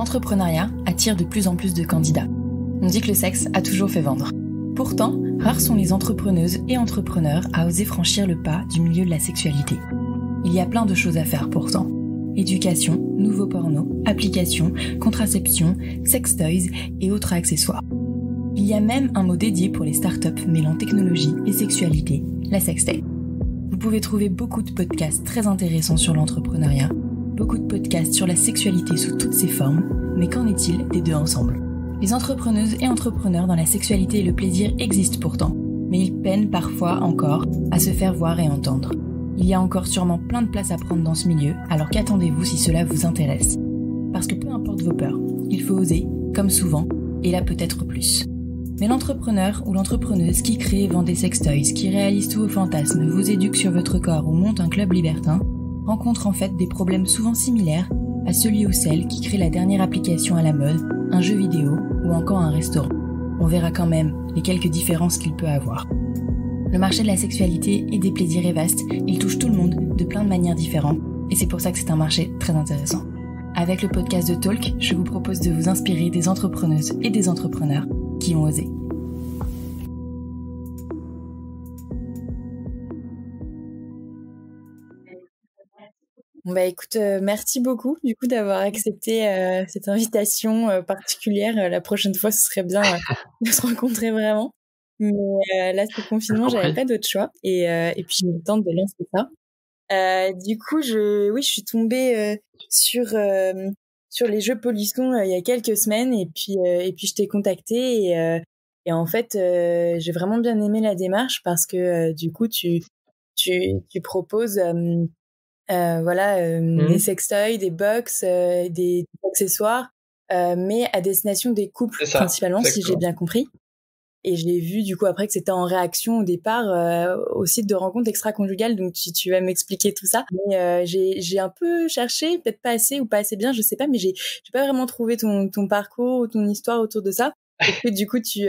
l'entrepreneuriat attire de plus en plus de candidats. On dit que le sexe a toujours fait vendre. Pourtant, rares sont les entrepreneuses et entrepreneurs à oser franchir le pas du milieu de la sexualité. Il y a plein de choses à faire pourtant. Éducation, nouveaux pornos, applications, contraception, sex toys et autres accessoires. Il y a même un mot dédié pour les startups mêlant technologie et sexualité, la sextech. Vous pouvez trouver beaucoup de podcasts très intéressants sur l'entrepreneuriat, beaucoup de podcasts sur la sexualité sous toutes ses formes, mais qu'en est-il des deux ensemble ? Les entrepreneuses et entrepreneurs dans la sexualité et le plaisir existent pourtant, mais ils peinent parfois encore à se faire voir et entendre. Il y a encore sûrement plein de place à prendre dans ce milieu, alors qu'attendez-vous si cela vous intéresse ? Parce que peu importe vos peurs, il faut oser, comme souvent, et là peut-être plus. Mais l'entrepreneur ou l'entrepreneuse qui crée et vend des sextoys, qui réalise tous vos fantasmes, vous éduque sur votre corps ou monte un club libertin, rencontre en fait des problèmes souvent similaires à celui ou celle qui crée la dernière application à la mode, un jeu vidéo ou encore un restaurant. On verra quand même les quelques différences qu'il peut avoir. Le marché de la sexualité et des plaisirs est vaste, il touche tout le monde de plein de manières différentes et c'est pour ça que c'est un marché très intéressant. Avec le podcast de Talk, je vous propose de vous inspirer des entrepreneuses et des entrepreneurs qui ont osé. Écoute, merci beaucoup du coup d'avoir accepté cette invitation particulière. La prochaine fois, ce serait bien de se rencontrer vraiment. Mais là, ce confinement, j'avais pas d'autre choix et puis j'ai eu le temps de lancer ça. Du coup, je suis tombée sur les jeux Polisson il y a quelques semaines et puis je t'ai contacté et en fait, j'ai vraiment bien aimé la démarche parce que du coup, tu proposes des sextoys, des box, des accessoires, mais à destination des couples principalement, exactement. Si j'ai bien compris. Et j'ai vu du coup après que c'était en réaction au départ au site de rencontres extra-conjugales, donc tu vas m'expliquer tout ça. Mais j'ai un peu cherché, peut-être pas assez ou pas assez bien, je sais pas, mais j'ai pas vraiment trouvé ton parcours ou ton histoire autour de ça. Est-ce que du coup tu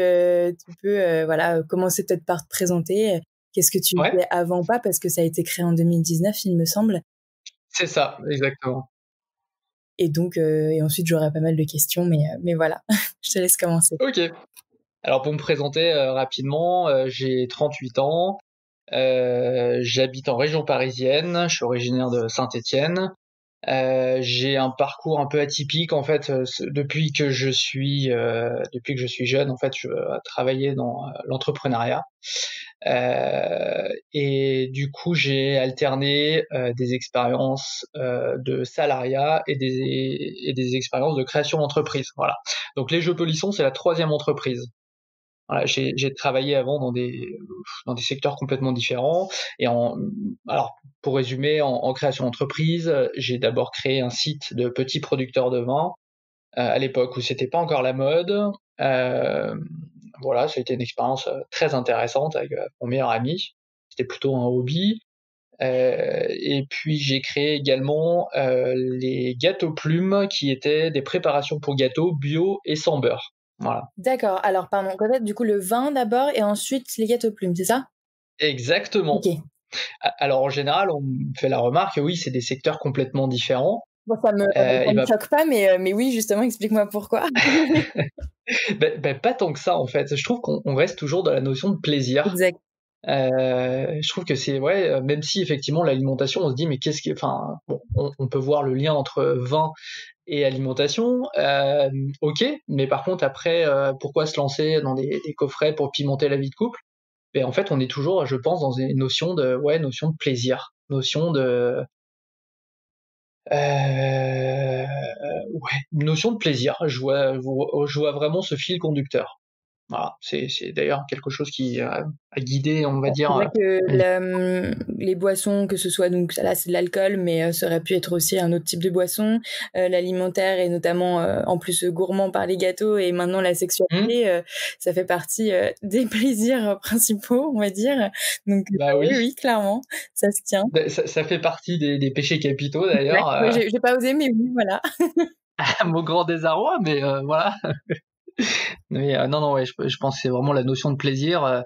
peux commencer peut-être par te présenter. Qu'est-ce que tu faisais avant ou pas, parce que ça a été créé en 2019, il me semble. C'est ça, exactement. Et donc, et ensuite j'aurai pas mal de questions, mais voilà, je te laisse commencer. Ok. Alors pour me présenter rapidement, j'ai 38 ans, j'habite en région parisienne, je suis originaire de Saint-Étienne. J'ai un parcours un peu atypique en fait. Depuis que je suis jeune, en fait, je travaillais dans l'entrepreneuriat. Et du coup, j'ai alterné des expériences de salariat et des expériences de création d'entreprise. Voilà. Donc les Jeux Polisson, c'est la 3e entreprise. Voilà, j'ai travaillé avant dans des secteurs complètement différents. Et alors, pour résumer, en création d'entreprise, j'ai d'abord créé un site de petits producteurs de vin à l'époque où c'était pas encore la mode. Voilà, ça a été une expérience très intéressante avec mon meilleur ami. C'était plutôt un hobby. Et puis j'ai créé également les gâteaux plumes, qui étaient des préparations pour gâteaux bio et sans beurre. Voilà. D'accord. Alors, pardon, peut-être du coup le vin d'abord et ensuite les gâteaux plumes, c'est ça ? Exactement. Ok. Alors en général, on me fait la remarque, oui, c'est des secteurs complètement différents. Bon, ça me choque pas, mais oui, justement, explique-moi pourquoi. Pas tant que ça, en fait. Je trouve qu'on reste toujours dans la notion de plaisir. Exact. Je trouve que c'est même si effectivement l'alimentation, on se dit mais on peut voir le lien entre vin et alimentation, ok, mais par contre après pourquoi se lancer dans des coffrets pour pimenter la vie de couple? Mais en fait on est toujours, je pense, dans une notion de plaisir, notion de notion de plaisir. Je vois vraiment ce fil conducteur. Voilà, c'est d'ailleurs quelque chose qui a guidé, on va dire. C'est vrai que les boissons, que ce soit, donc là c'est de l'alcool, mais ça aurait pu être aussi un autre type de boisson, l'alimentaire et notamment en plus gourmand par les gâteaux et maintenant la sexualité, ça fait partie des plaisirs principaux, on va dire. Donc oui, clairement, ça se tient. Ça fait partie des péchés capitaux d'ailleurs. J'ai pas osé, mais oui, voilà. À mon grand désarroi, mais voilà. Mais non, je pense que c'est vraiment la notion de plaisir.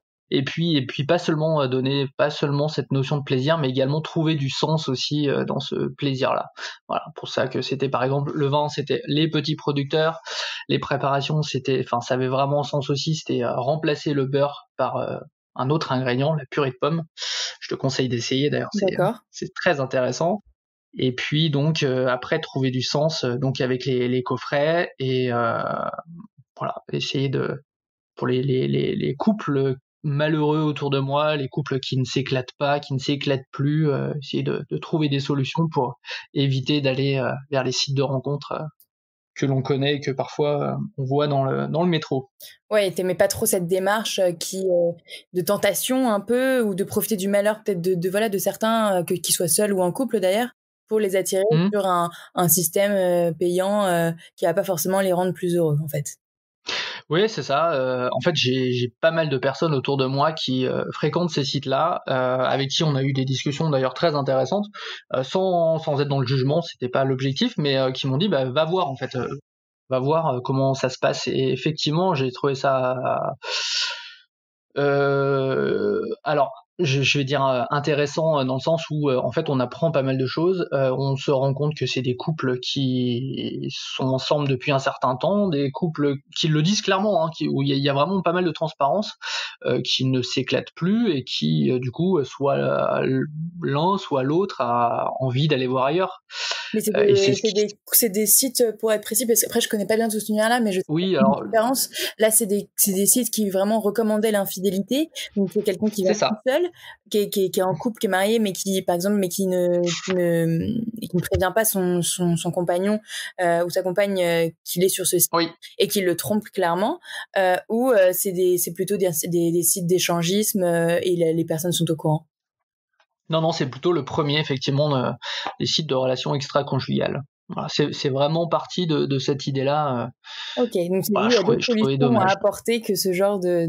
pas seulement donner pas seulement cette notion de plaisir, mais également trouver du sens aussi dans ce plaisir-là. Voilà, pour ça que c'était par exemple le vin, c'était les petits producteurs, les préparations, ça avait vraiment sens aussi, c'était remplacer le beurre par un autre ingrédient, la purée de pommes. Je te conseille d'essayer d'ailleurs, c'est très intéressant. Et puis donc après trouver du sens donc avec les coffrets et voilà, essayer pour les couples malheureux autour de moi, les couples qui ne s'éclatent pas, qui ne s'éclatent plus, essayer de trouver des solutions pour éviter d'aller vers les sites de rencontres que l'on connaît et que parfois on voit dans le métro. Ouais, t'aimais pas trop cette démarche de tentation un peu, ou de profiter du malheur peut-être de certains, qui soient seuls ou en couple d'ailleurs, pour les attirer sur un système payant qui va pas forcément les rendre plus heureux en fait. Oui, c'est ça. En fait, j'ai pas mal de personnes autour de moi qui fréquentent ces sites-là, avec qui on a eu des discussions d'ailleurs très intéressantes, sans être dans le jugement, c'était pas l'objectif, mais qui m'ont dit va voir en fait, va voir comment ça se passe. Et effectivement, j'ai trouvé ça. Alors, je vais dire intéressant dans le sens où en fait on apprend pas mal de choses, on se rend compte que c'est des couples qui sont ensemble depuis un certain temps, des couples qui le disent clairement, où il y a vraiment pas mal de transparence, qui ne s'éclatent plus et qui du coup soit l'un soit l'autre a envie d'aller voir ailleurs. Mais c'est des sites, pour être précis, parce qu'après je connais pas bien tout cet univers-là, mais je sais oui, alors différence. Là, c'est des sites qui vraiment recommandaient l'infidélité. Donc c'est quelqu'un qui va tout seul, qui est en couple, qui est marié, mais qui par exemple, mais qui ne prévient pas son compagnon ou sa compagne qu'il est sur ce site, et qui le trompe clairement. Ou c'est plutôt des sites d'échangisme et les personnes sont au courant. Non, c'est plutôt le premier, effectivement, des sites de relations extra-conjugales. Voilà, c'est vraiment parti de cette idée-là. Ok, donc il y a d'autres solutions à apporter que ce genre de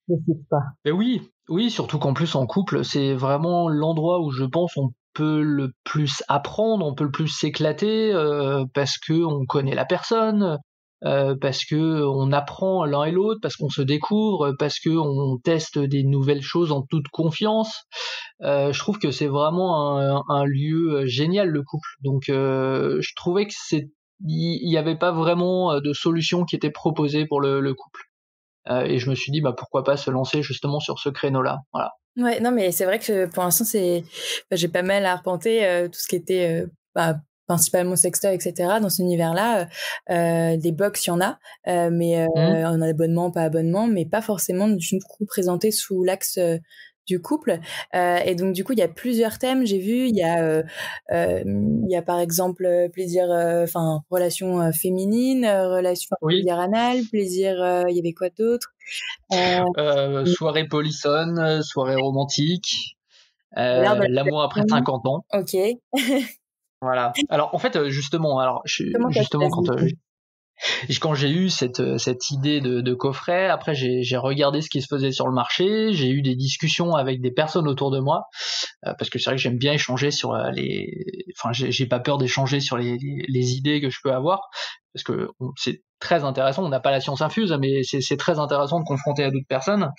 site, quoi. Mais oui, surtout qu'en plus en couple, c'est vraiment l'endroit où je pense on peut le plus apprendre, on peut le plus s'éclater, parce que on connaît la personne, parce que on apprend l'un et l'autre, parce qu'on se découvre, parce que on teste des nouvelles choses en toute confiance. Je trouve que c'est vraiment un lieu génial, le couple. Donc je trouvais que il y avait pas vraiment de solution qui était proposée pour le couple. Et je me suis dit pourquoi pas se lancer justement sur ce créneau-là. Voilà. Ouais, non, mais c'est vrai que pour l'instant j'ai pas mal arpenté tout ce qui était principalement sextoy, etc. dans cet univers-là. Des box, il y en a, mais en abonnement, pas abonnement, mais pas forcément du coup présenté sous l'axe du couple. Et donc du coup il y a plusieurs thèmes, j'ai vu. Il y a par exemple plaisir, relation féminine, relation plaisir anal, plaisir, il y avait quoi d'autre? Soirée polissonne, soirée romantique, l'amour après 50 ans. Ok. Voilà. Alors en fait justement, quand j'ai eu cette idée de coffret, après j'ai regardé ce qui se faisait sur le marché, j'ai eu des discussions avec des personnes autour de moi, parce que c'est vrai que j'aime bien échanger sur j'ai pas peur d'échanger sur les idées que je peux avoir, parce que c'est très intéressant, on n'a pas la science infuse, mais c'est très intéressant de confronter à d'autres personnes.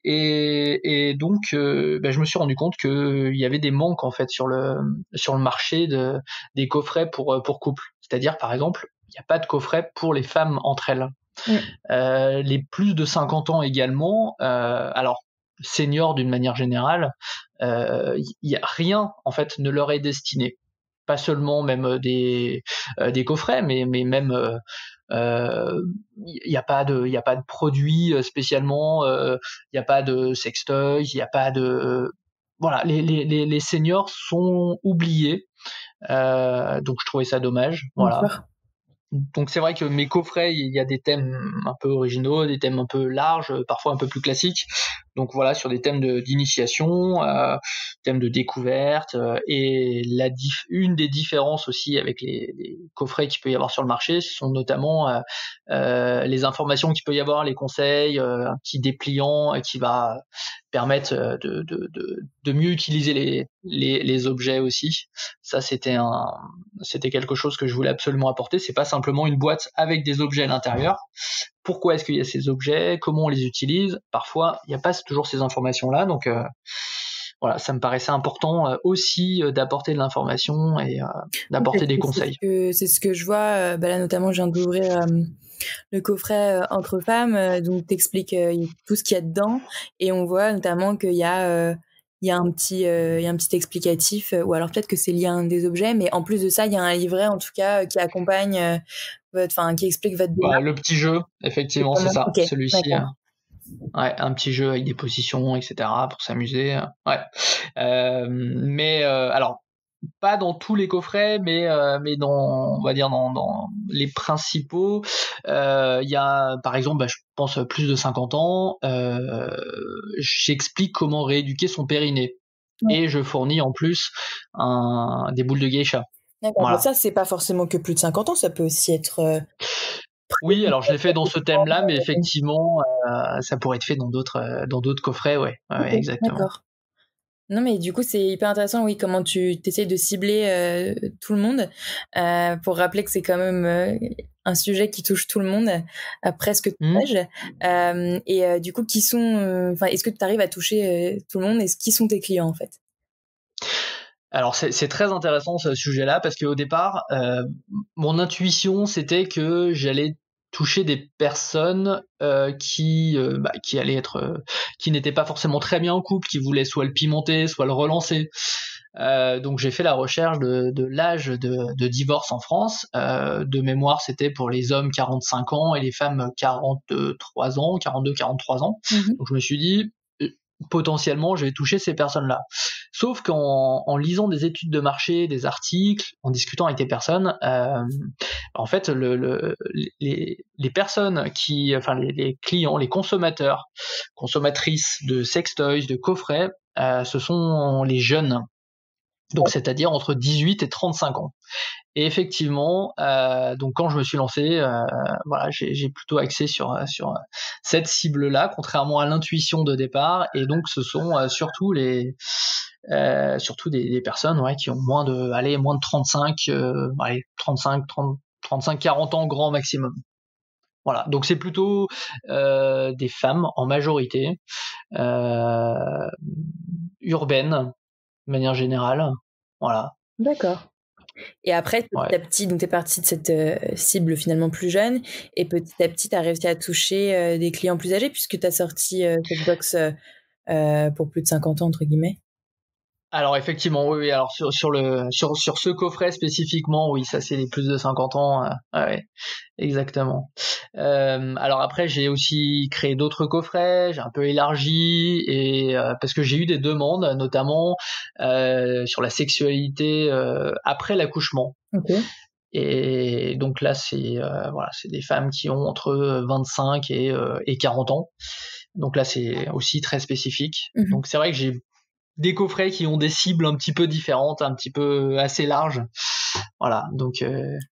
Et donc je me suis rendu compte qu'il y avait des manques en fait sur le marché des coffrets pour couple. C'est-à-dire par exemple, il n'y a pas de coffret pour les femmes entre elles. Les plus de 50 ans également, alors seniors d'une manière générale, y a rien en fait ne leur est destiné. Pas seulement même des coffrets, mais même il y a pas de produits spécialement, il y a pas de sextoys, il y a pas de voilà, les seniors sont oubliés, donc je trouvais ça dommage. Voilà. Donc c'est vrai que mes coffrets, il y a des thèmes un peu originaux, des thèmes un peu larges, parfois un peu plus classiques. Donc voilà, sur des thèmes d'initiation, thèmes de découverte, et une des différences aussi avec les coffrets qu'il peut y avoir sur le marché, ce sont notamment les informations qu'il peut y avoir, les conseils, un petit dépliant qui va permettre de mieux utiliser les objets aussi. Ça c'était quelque chose que je voulais absolument apporter. C'est pas simplement une boîte avec des objets à l'intérieur, pourquoi est-ce qu'il y a ces objets, comment on les utilise. Parfois, il n'y a pas toujours ces informations-là, donc voilà, ça me paraissait important aussi d'apporter de l'information et d'apporter des conseils. C'est ce que je vois. Là, notamment, je viens d'ouvrir le coffret Entre femmes, donc t'expliques tout ce qu'il y a dedans, et on voit notamment qu'il y a un petit explicatif, ou alors peut-être que c'est lié à un des objets, mais en plus de ça, il y a un livret en tout cas qui accompagne qui explique votre démarche. Le petit jeu, effectivement, c'est ça. Okay, celui-ci. Ouais, un petit jeu avec des positions, etc. pour s'amuser. Ouais. Mais alors, pas dans tous les coffrets, mais dans, on va dire dans les principaux. Il y a, par exemple, je pense plus de 50 ans, j'explique comment rééduquer son périnée. Et je fournis en plus des boules de geisha. D'accord, voilà. Ça, c'est pas forcément que plus de 50 ans, ça peut aussi être... Oui, alors je l'ai fait dans ce thème-là, mais effectivement, ça pourrait être fait dans d'autres coffrets, ouais, exactement. D'accord. Non, mais du coup, c'est hyper intéressant, oui, comment tu t'essayes de cibler tout le monde, pour rappeler que c'est quand même un sujet qui touche tout le monde, à presque tout âge. Et du coup, est-ce que tu arrives à toucher tout le monde, et qui sont tes clients, en fait? Alors c'est très intéressant ce sujet-là, parce qu'au départ, mon intuition, c'était que j'allais toucher des personnes qui allaient être, qui n'étaient pas forcément très bien en couple, qui voulaient soit le pimenter, soit le relancer. Donc j'ai fait la recherche de l'âge de divorce en France. De mémoire, c'était pour les hommes 45 ans et les femmes 43 ans, 42, 43 ans. Donc je me suis dit, potentiellement, je vais toucher ces personnes-là. Sauf qu'en lisant des études de marché, des articles, en discutant avec des personnes, en fait, les personnes les clients, les consommatrices de sextoys, de coffrets, ce sont les jeunes. Donc, c'est-à-dire entre 18 et 35 ans. Et effectivement, donc quand je me suis lancé, voilà, j'ai plutôt axé sur cette cible-là, contrairement à l'intuition de départ. Et donc, ce sont surtout des personnes, ouais, qui ont moins de 35, 40 ans grand maximum. Voilà, donc c'est plutôt des femmes en majorité, urbaines de manière générale. Voilà. D'accord. Et après, petit à petit, donc t'es parti de cette cible finalement plus jeune, et petit à petit, t'as réussi à toucher des clients plus âgés, puisque t'as sorti cette box pour plus de 50 ans, entre guillemets. Alors effectivement, oui. Alors sur ce coffret spécifiquement, oui, ça c'est les plus de 50 ans. Ouais, exactement. Alors après, j'ai aussi créé d'autres coffrets, j'ai un peu élargi, et parce que j'ai eu des demandes, notamment sur la sexualité après l'accouchement. Okay. Et donc là, c'est des femmes qui ont entre 25 et 40 ans. Donc là, c'est aussi très spécifique. Donc c'est vrai que j'ai des coffrets qui ont des cibles un petit peu différentes, un petit peu assez larges. Voilà, donc...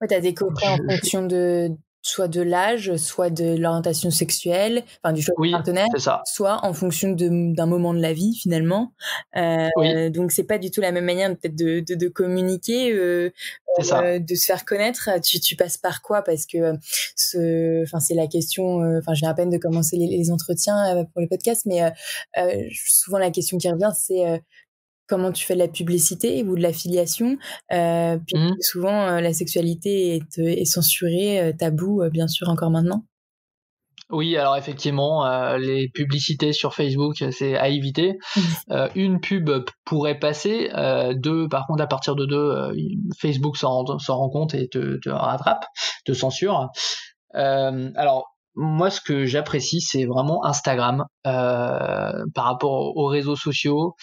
t'as des coffrets en fonction soit de l'âge, soit de l'orientation sexuelle, enfin du choix du partenaire, soit en fonction d'un moment de la vie finalement. Donc c'est pas du tout la même manière peut-être de communiquer, de se faire connaître. Tu passes par quoi? Parce que c'est la question. J'ai à peine de commencer les entretiens pour les podcasts, mais souvent la question qui revient, c'est comment tu fais de la publicité ou de l'affiliation. Puis souvent, la sexualité est censurée, tabou, bien sûr, encore maintenant. Oui, alors effectivement, les publicités sur Facebook, c'est à éviter. Une pub pourrait passer, deux, par contre, à partir de deux, Facebook s'en rend compte et te rattrape, te censure. Alors, moi, ce que j'apprécie, c'est vraiment Instagram par rapport aux réseaux sociaux.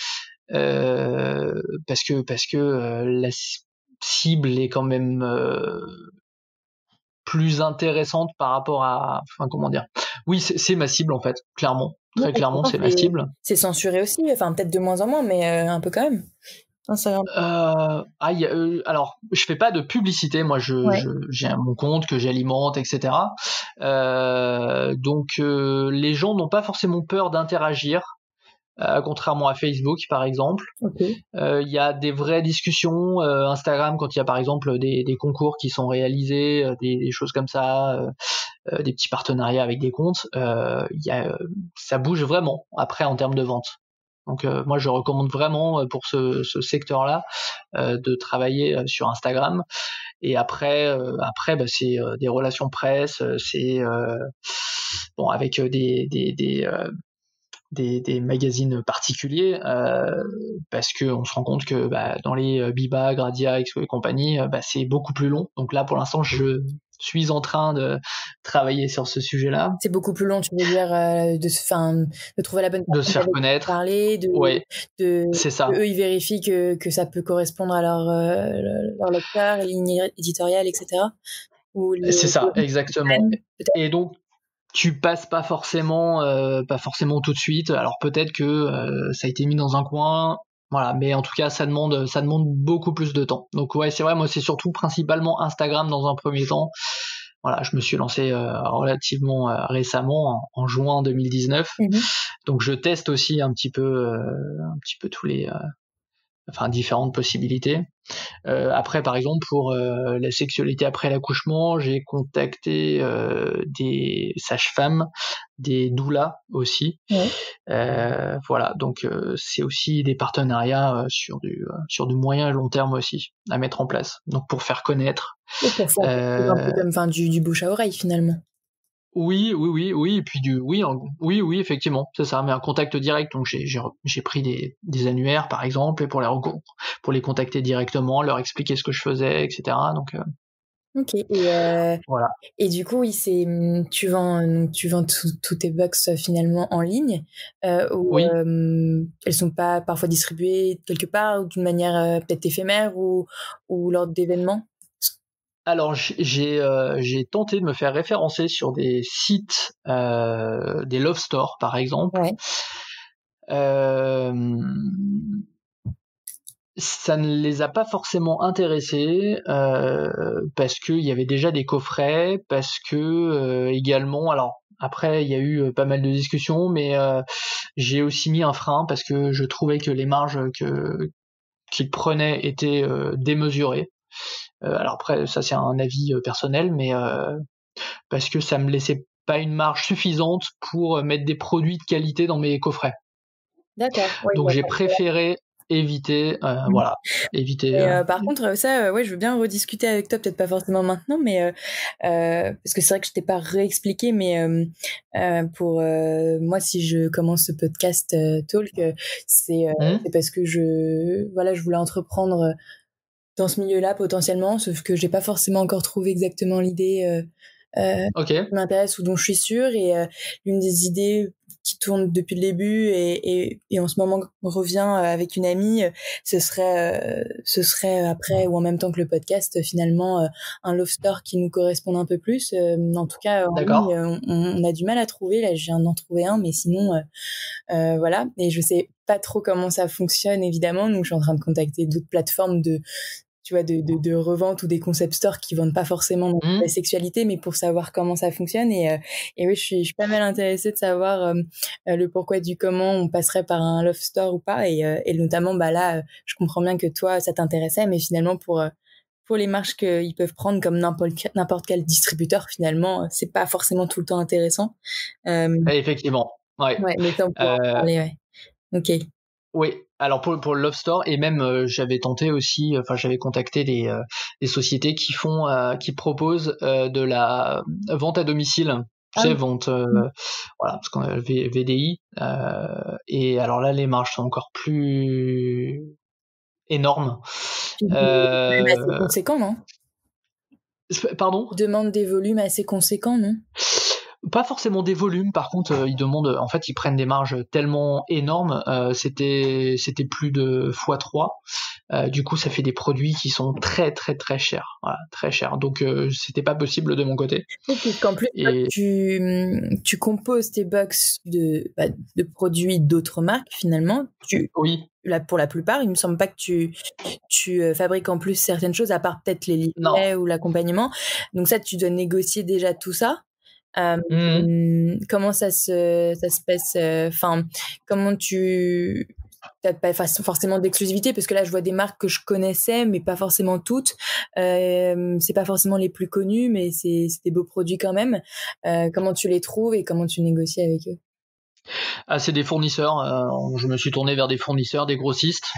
Parce que la cible est quand même plus intéressante par rapport à, comment dire, oui, c'est ma cible en fait, clairement, très clairement, c'est ma cible. C'est censuré aussi, peut-être de moins en moins, mais un peu quand même. Alors, je fais pas de publicité, moi j'ai mon compte que j'alimente, etc. Donc les gens n'ont pas forcément peur d'interagir. Contrairement à Facebook par exemple. Il y a des vraies discussions. Instagram, quand il y a par exemple des concours qui sont réalisés, des choses comme ça, des petits partenariats avec des comptes, ça bouge vraiment après en termes de vente. Donc moi je recommande vraiment pour ce secteur-là de travailler sur Instagram. Et après c'est des relations presse, c'est bon avec des magazines particuliers, parce que on se rend compte que dans les Biba, Gradia, Expo et compagnie, c'est beaucoup plus long. Donc là pour l'instant je suis en train de travailler sur ce sujet-là. C'est beaucoup plus long, tu veux dire, de trouver la bonne personne, de se faire connaître, parler, c'est ça. Eux ils vérifient que ça peut correspondre à leur lecteur, ligne éditoriale, etc. C'est ça, exactement. Et donc tu passes pas forcément tout de suite. Alors peut-être que ça a été mis dans un coin, voilà, mais en tout cas ça demande beaucoup plus de temps. Donc ouais, c'est vrai, moi c'est surtout principalement Instagram dans un premier temps. Voilà, je me suis lancé relativement récemment en juin 2019. Donc je teste aussi un petit peu tous les différentes possibilités. Après, par exemple, pour la sexualité après l'accouchement, j'ai contacté des sages-femmes, des doulas aussi. Voilà, donc c'est aussi des partenariats sur du moyen et long terme aussi à mettre en place. Donc pour faire connaître. Et pour faire un peu comme du bouche à oreille finalement. Oui, et puis oui, effectivement, c'est ça, mais un contact direct. Donc j'ai pris des annuaires par exemple, et pour les contacter directement, leur expliquer ce que je faisais, etc. Donc ok. Et voilà. Et du coup, oui, tu vends tous tes box finalement en ligne, ou Oui. elles sont pas parfois distribuées quelque part ou d'une manière peut-être éphémère ou lors d'événements. Alors j'ai tenté de me faire référencer sur des sites, des Love Store par exemple. Ouais. Ça ne les a pas forcément intéressés parce qu'il y avait déjà des coffrets, parce que également, alors après il y a eu pas mal de discussions, mais j'ai aussi mis un frein parce que je trouvais que les marges qu'ils prenaient étaient démesurées. Alors après ça c'est un avis personnel, mais parce que ça me laissait pas une marge suffisante pour mettre des produits de qualité dans mes coffrets. D'accord. Ouais, donc j'ai préféré éviter, voilà, éviter. Par contre, ça, ouais, je veux bien rediscuter avec toi, peut-être pas forcément maintenant, mais parce que c'est vrai que je t'ai pas réexpliqué, mais pour moi, si je commence ce podcast Talk, c'est parce que je voulais entreprendre dans ce milieu-là potentiellement, sauf que j'ai pas forcément encore trouvé exactement l'idée qui m'intéresse ou dont je suis sûre, et l'une des idées qui tourne depuis le début et en ce moment revient avec une amie, ce serait après ou en même temps que le podcast finalement un love store qui nous corresponde un peu plus. En tout cas, en ligne, on a du mal à trouver. Là, je viens d'en trouver un, mais sinon, voilà. Et je sais pas trop comment ça fonctionne évidemment, donc je suis en train de contacter d'autres plateformes de revente ou des concept stores qui vendent pas forcément la sexualité, mais pour savoir comment ça fonctionne. Et oui, je suis pas mal intéressée de savoir le pourquoi du comment on passerait par un love store ou pas. Et notamment, là, je comprends bien que toi, ça t'intéressait, mais finalement, pour les marges qu'ils peuvent prendre comme n'importe quel distributeur, finalement, c'est pas forcément tout le temps intéressant. Effectivement, ouais. Ouais, mais ça, on peut en parler, ouais. Ok. Oui, alors pour le Love Store, et même j'avais tenté aussi, j'avais contacté des sociétés qui proposent de la vente à domicile, tu sais, vente, voilà, parce qu'on a le VDI, et alors là les marges sont encore plus énormes. C'est assez conséquent, non ? Pardon ? Demande des volumes assez conséquents, non ? Pas forcément des volumes, par contre ils demandent, en fait ils prennent des marges tellement énormes, c'était plus de x3, du coup ça fait des produits qui sont très très très chers, voilà, très chers, donc c'était pas possible de mon côté. Puisqu'en plus tu composes tes box de produits d'autres marques finalement. Oui. Là, pour la plupart, il me semble pas que tu fabriques en plus certaines choses à part peut-être les livrets ou l'accompagnement, donc ça tu dois négocier déjà tout ça. Comment ça se passe, comment t'as pas forcément d'exclusivité, parce que là je vois des marques que je connaissais mais pas forcément toutes. C'est pas forcément les plus connues, mais c'est des beaux produits quand même. Comment tu les trouves et comment tu négocies avec eux? Ah, c'est des fournisseurs. Je me suis tourné vers des fournisseurs, des grossistes,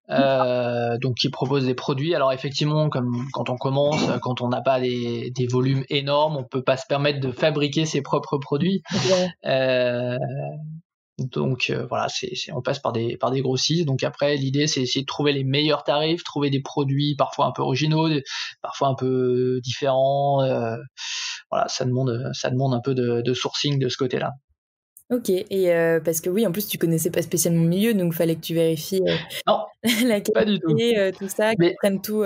donc qui proposent des produits. Alors effectivement, comme quand on commence, quand on n'a pas des volumes énormes, on peut pas se permettre de fabriquer ses propres produits. Donc voilà, on passe par des grossistes. Donc après, l'idée c'est essayer de trouver les meilleurs tarifs, trouver des produits parfois un peu originaux, parfois un peu différents. Voilà, ça demande un peu de sourcing de ce côté-là. Ok, et parce que oui, en plus tu connaissais pas spécialement le milieu, donc fallait que tu vérifies Non, la pas du tout. qualité, tout ça, qu'ils prennent tout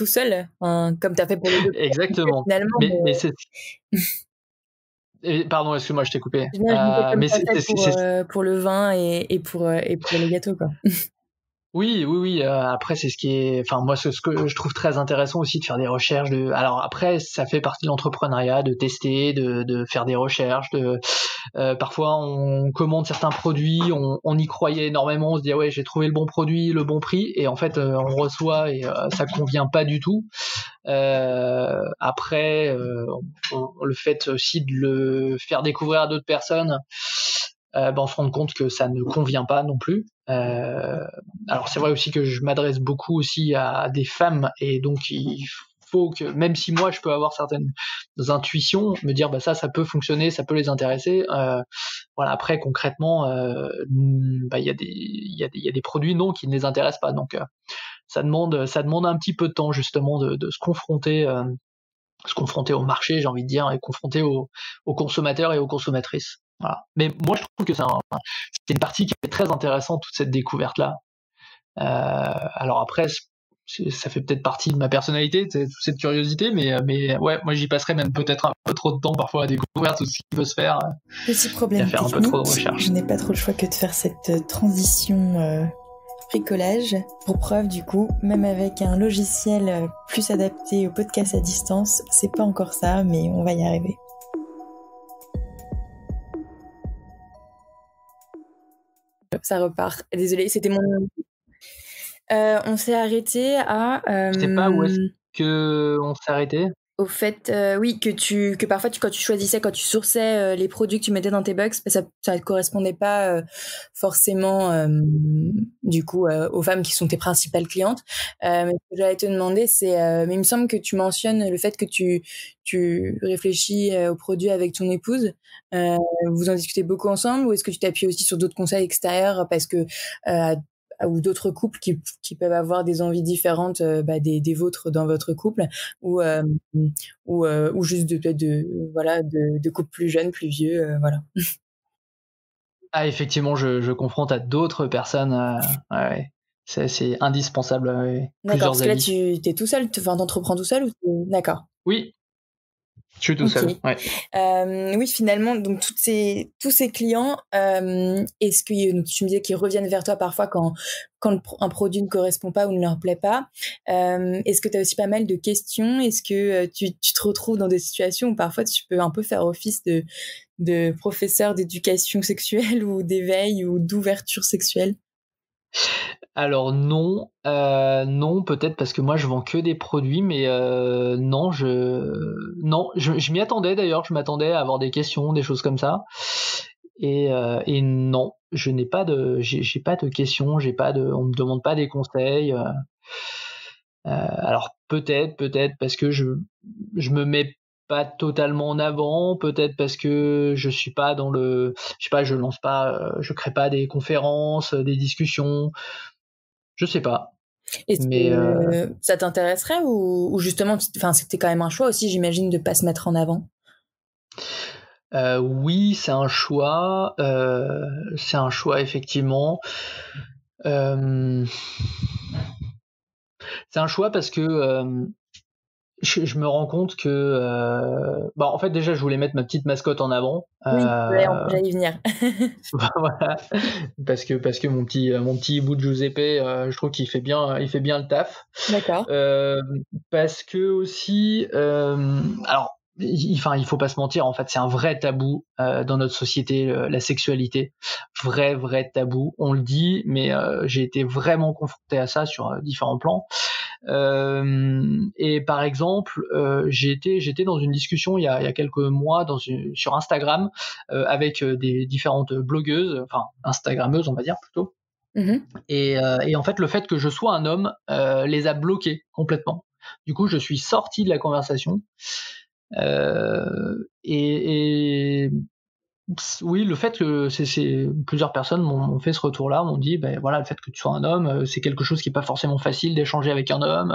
seul, comme tu as fait pour les autres exactement. finalement. Mais c'est pardon, excuse-moi, je t'ai coupé. Non, je disais comme Mais tu as fait pour le vin et pour les gâteaux, quoi. Oui. Après, c'est ce qui est, enfin moi, ce que je trouve très intéressant aussi de faire des recherches. Alors après, ça fait partie de l'entrepreneuriat, de tester, de faire des recherches. Parfois, on commande certains produits, on y croyait énormément, on se dit ah ouais, j'ai trouvé le bon produit, le bon prix, et en fait, on reçoit et ça convient pas du tout. Après, le fait aussi de le faire découvrir à d'autres personnes. On se rend compte que ça ne convient pas non plus. Alors c'est vrai aussi que je m'adresse beaucoup aussi à des femmes, et donc il faut que, même si moi je peux avoir certaines intuitions, me dire ça peut fonctionner, ça peut les intéresser. Voilà, après concrètement, il y a des produits non qui ne les intéressent pas, donc ça demande un petit peu de temps justement de se confronter au marché, j'ai envie de dire, et confronter aux consommateurs et aux consommatrices. Voilà. Mais moi, je trouve que c'est une partie qui est très intéressante, toute cette découverte-là. Alors après, ça fait peut-être partie de ma personnalité, toute cette curiosité, mais ouais, moi j'y passerais même peut-être un peu trop de temps parfois à découvrir tout ce qui peut se faire. Petit problème à faire technique, un peu trop de recherche. Je n'ai pas trop le choix que de faire cette transition bricolage. Pour preuve, du coup, même avec un logiciel plus adapté au podcast à distance, c'est pas encore ça, mais on va y arriver. Ça repart. Désolée, c'était mon... on s'est arrêté à... Je sais pas où est-ce qu'on s'est arrêté. Au fait, oui, que parfois quand tu sourçais les produits que tu mettais dans tes box, ça ne correspondait pas forcément du coup aux femmes qui sont tes principales clientes. Mais ce que j'allais te demander, c'est, mais il me semble que tu mentionnes le fait que tu réfléchis aux produits avec ton épouse. Vous en discutez beaucoup ensemble, ou est-ce que tu t'appuies aussi sur d'autres conseils extérieurs parce que ou d'autres couples qui peuvent avoir des envies différentes des vôtres dans votre couple, ou juste de couples plus jeunes, plus vieux, voilà. Ah, effectivement, je confronte à d'autres personnes. Ouais. C'est indispensable. Ouais. D'accord, parce que là, avis. tu es tout seul, t'entreprends tout seul, ou d'accord. Oui, je suis tout seul. Ouais. Oui, finalement, donc tous ces clients, est-ce que tu me disais qu'ils reviennent vers toi parfois quand un produit ne correspond pas ou ne leur plaît pas. Est-ce que tu as aussi pas mal de questions? Est-ce que tu te retrouves dans des situations où parfois tu peux un peu faire office de professeur d'éducation sexuelle ou d'éveil ou d'ouverture sexuelle? Alors non, peut-être parce que moi je vends que des produits, mais non, je m'y attendais d'ailleurs, je m'attendais à avoir des questions, des choses comme ça, et non, j'ai pas de questions, on me demande pas des conseils. Alors peut-être parce que je me mets pas totalement en avant, peut-être parce que je suis pas dans je sais pas, je crée pas des conférences, des discussions. Je sais pas. Est-ce Mais que ça t'intéresserait, ou justement, c'était quand même un choix aussi, j'imagine, de pas se mettre en avant? oui, c'est un choix. C'est un choix effectivement. C'est un choix parce que je me rends compte que en fait déjà je voulais mettre ma petite mascotte en avant. Oui, j'allais y venir. Voilà, parce que mon petit bout de Giuseppe, je trouve qu'il fait bien le taf. D'accord. Parce que aussi, alors enfin, il faut pas se mentir, en fait, c'est un vrai tabou dans notre société, la sexualité, vrai tabou. On le dit, mais j'ai été vraiment confronté à ça sur différents plans. Et par exemple, j'étais dans une discussion il y a quelques mois sur Instagram avec des différentes blogueuses, enfin instagrammeuses, on va dire plutôt. Mmh. Et en fait, le fait que je sois un homme les a bloqués complètement. Du coup, je suis sorti de la conversation. Et oui, le fait que plusieurs personnes m'ont fait ce retour-là, m'ont dit, ben voilà, le fait que tu sois un homme, c'est quelque chose qui est pas forcément facile d'échanger avec un homme.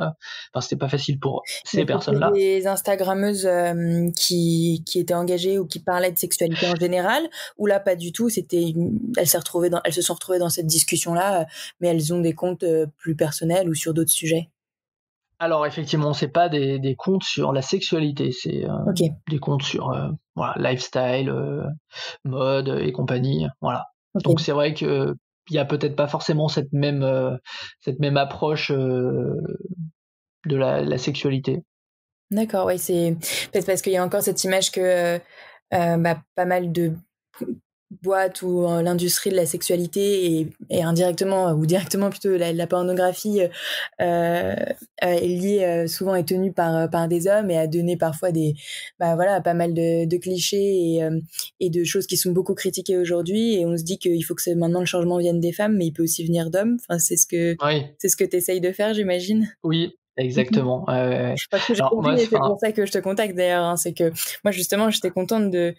Enfin, c'était pas facile pour Mais ces c'était personnes-là. des Instagrammeuses qui étaient engagées ou qui parlaient de sexualité en général, ou là pas du tout, elles se sont retrouvées dans cette discussion-là, mais elles ont des comptes plus personnels ou sur d'autres sujets. Alors effectivement, c'est pas des comptes sur la sexualité, c'est Ok, des comptes sur voilà, lifestyle, mode et compagnie, voilà. Donc ok. c'est vrai que il y a peut-être pas forcément cette même approche de la sexualité. D'accord, ouais, c'est peut-être parce qu'il y a encore cette image que pas mal de boîtes ou l'industrie de la sexualité et indirectement ou directement plutôt la pornographie est liée souvent est tenue par des hommes et a donné parfois pas mal de clichés et de choses qui sont beaucoup critiquées aujourd'hui et on se dit qu'il faut que maintenant le changement vienne des femmes mais il peut aussi venir d'hommes. Enfin, Oui, c'est ce que tu essayes de faire, j'imagine. oui, exactement. Ouais, ouais, ouais. Parce que j'ai Alors moi, compris et c'est enfin, pour ça que je te contacte d'ailleurs, hein, c'est que moi justement j'étais contente de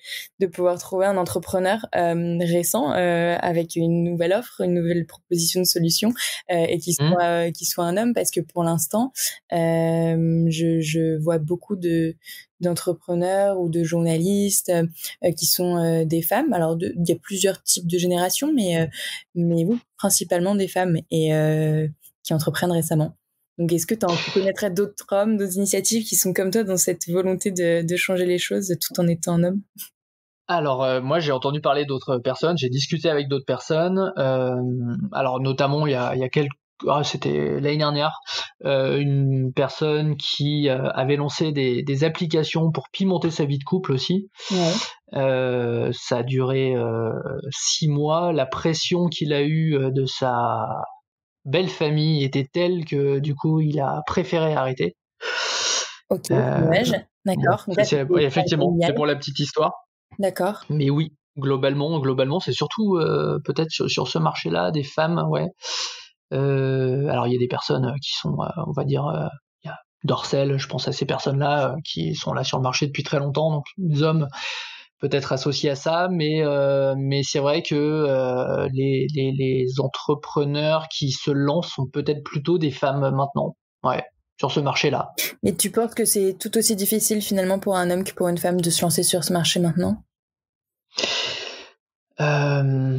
pouvoir trouver un entrepreneur récent avec une nouvelle offre, une nouvelle proposition de solution et qui soit un homme parce que pour l'instant je vois beaucoup d'entrepreneurs ou de journalistes qui sont des femmes. Alors il y a plusieurs types de générations mais oui, principalement des femmes et qui entreprennent récemment. Donc, est-ce que tu connaîtrais d'autres hommes, d'autres initiatives qui sont comme toi dans cette volonté de changer les choses tout en étant un homme? alors moi j'ai entendu parler d'autres personnes, j'ai discuté avec d'autres personnes. Alors notamment il y a quelques c'était l'année dernière, une personne qui avait lancé des applications pour pimenter sa vie de couple aussi. Ouais. Ça a duré 6 mois. La pression qu'il a eue de sa belle famille était telle que du coup il a préféré arrêter. Ok, Euh, dommage. bon, D'accord. Donc ça là, c'est c'était ouais, pas effectivement, familial. c'est pour la petite histoire. D'accord. Mais oui, globalement, c'est surtout peut-être sur ce marché-là des femmes, ouais. Alors il y a des personnes qui sont, on va dire, il y a Dorsel, je pense à ces personnes-là qui sont là sur le marché depuis très longtemps, donc des hommes peut-être associés à ça, mais c'est vrai que les entrepreneurs qui se lancent sont peut-être plutôt des femmes maintenant, ouais, sur ce marché-là. Mais tu penses que c'est tout aussi difficile finalement pour un homme que pour une femme de se lancer sur ce marché maintenant? Euh,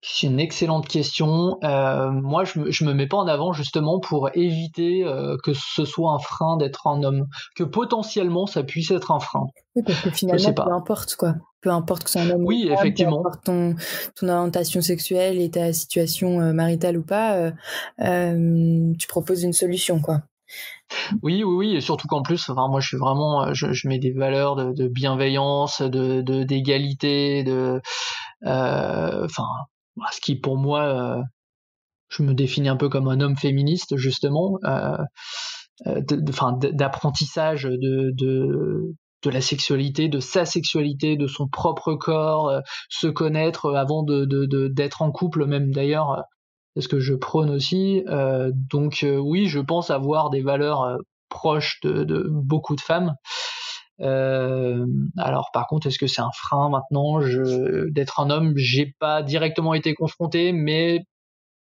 C'est une excellente question. Moi, je me mets pas en avant justement pour éviter que ce soit un frein d'être un homme, que potentiellement ça puisse être un frein. Oui, parce que Je sais finalement, peu pas. importe quoi. Peu importe que ce soit un homme ou Oui, une femme, peu effectivement. importe ton orientation sexuelle et ta situation maritale ou pas, tu proposes une solution quoi. Oui, et surtout qu'en plus, enfin, moi, je suis vraiment, je mets des valeurs de bienveillance, d'égalité, enfin, voilà, ce qui pour moi, je me définis un peu comme un homme féministe justement. D'apprentissage de la sexualité, de sa sexualité, de son propre corps, se connaître avant d'être en couple même d'ailleurs, c'est ce que je prône aussi. Donc oui, je pense avoir des valeurs proches de beaucoup de femmes. Alors par contre, est-ce que c'est un frein maintenant d'être un homme? J'ai pas directement été confronté, mais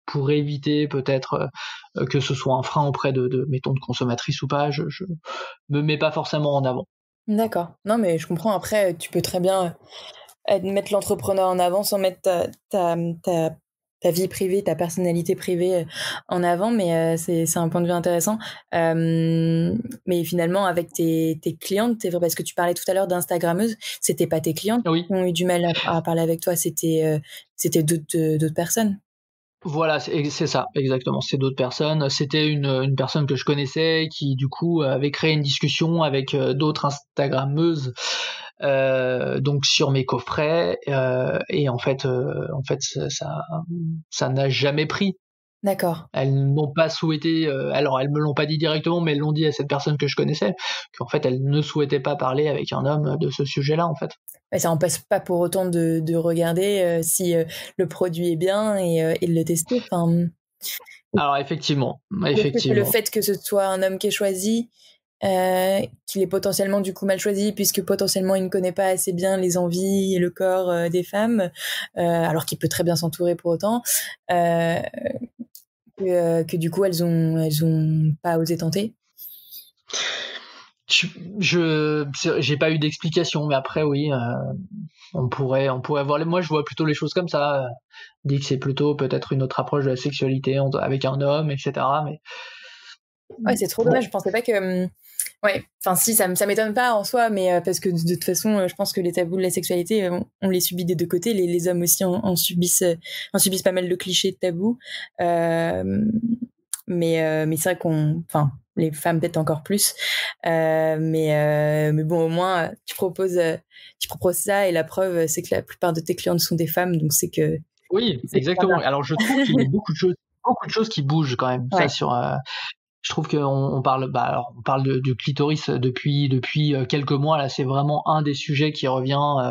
pour éviter peut-être que ce soit un frein auprès mettons, de consommatrices ou pas, je me mets pas forcément en avant. D'accord. Non, mais je comprends. Après, tu peux très bien mettre l'entrepreneur en avant sans mettre ta vie privée, ta personnalité privée en avant, mais c'est un point de vue intéressant. Mais finalement, avec tes clientes, parce que tu parlais tout à l'heure d'Instagrammeuse, c'était pas tes clientes Oui. qui ont eu du mal à parler avec toi, c'était d'autres personnes. Voilà, c'est ça, exactement. C'est d'autres personnes. C'était une personne que je connaissais qui, du coup, avait créé une discussion avec d'autres Instagrammeuses, donc sur mes coffrets, et en fait, ça n'a jamais pris. D'accord. Elles n'ont pas souhaité, alors elles me l'ont pas dit directement, mais elles l'ont dit à cette personne que je connaissais, qu'en fait elles ne souhaitaient pas parler avec un homme de ce sujet-là, en fait. Ouais, ça n'empêche pas pour autant de regarder si le produit est bien et de le tester. Enfin, Alors effectivement, est-ce que c'est le effectivement. fait que ce soit un homme qui est choisi, qu'il est potentiellement du coup mal choisi, puisque potentiellement il ne connaît pas assez bien les envies et le corps des femmes, alors qu'il peut très bien s'entourer pour autant, que du coup elles ont pas osé tenter. J'ai pas eu d'explication, mais après oui, on pourrait avoir moi je vois plutôt les choses comme ça, dit que c'est plutôt peut-être une autre approche de la sexualité avec un homme, etc. Mais Ouais, c'est trop bon, dommage. Je pensais pas que. Ouais, enfin si, ça m'étonne pas en soi, mais parce que de toute façon, je pense que les tabous de la sexualité, on les subit des deux côtés. Les hommes aussi en subissent pas mal de clichés de tabous. Mais c'est vrai enfin, les femmes peut-être encore plus. Mais bon, au moins, tu proposes ça et la preuve, c'est que la plupart de tes clientes sont des femmes, donc c'est que oui, c'est pas exactement. bien. Alors je trouve qu'il y a beaucoup de choses qui bougent quand même. Ça Ouais. sur Je trouve qu'on on parle, alors on parle du clitoris depuis quelques mois là. C'est vraiment un des sujets qui revient.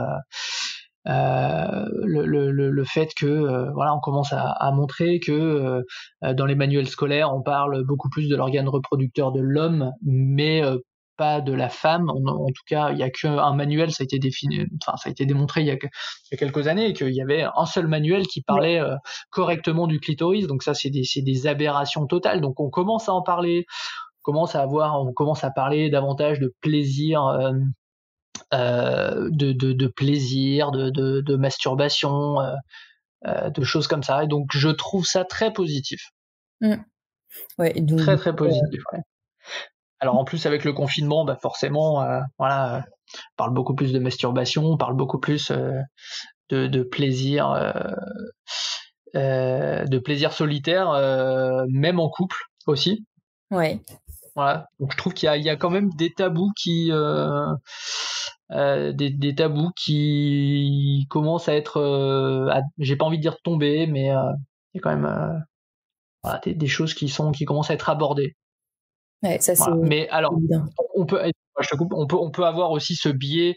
Le fait que voilà, on commence à montrer que dans les manuels scolaires, on parle beaucoup plus de l'organe reproducteur de l'homme, mais pas de la femme. En tout cas, il y a qu'un manuel, ça a été démontré il y a quelques années, et qu'il y avait un seul manuel qui Ouais. parlait correctement du clitoris. Donc ça, c'est des aberrations totales. Donc on commence à en parler, on commence à parler davantage de plaisir. De plaisir, de masturbation, de choses comme ça. Et donc je trouve ça très positif, Mm. Ouais, et donc, très très positif. Ouais. Alors en plus avec le confinement, bah forcément, voilà, on parle beaucoup plus de masturbation, on parle beaucoup plus de plaisir, de plaisir solitaire, même en couple aussi. ouais. Voilà. Donc je trouve il y a quand même des tabous des tabous qui commencent à être, j'ai pas envie de dire tomber, mais il y a quand même voilà, des choses qui commencent à être abordées. Ouais, ça c'est Voilà. Mais alors, évident. on peut, je te coupe, on peut avoir aussi ce biais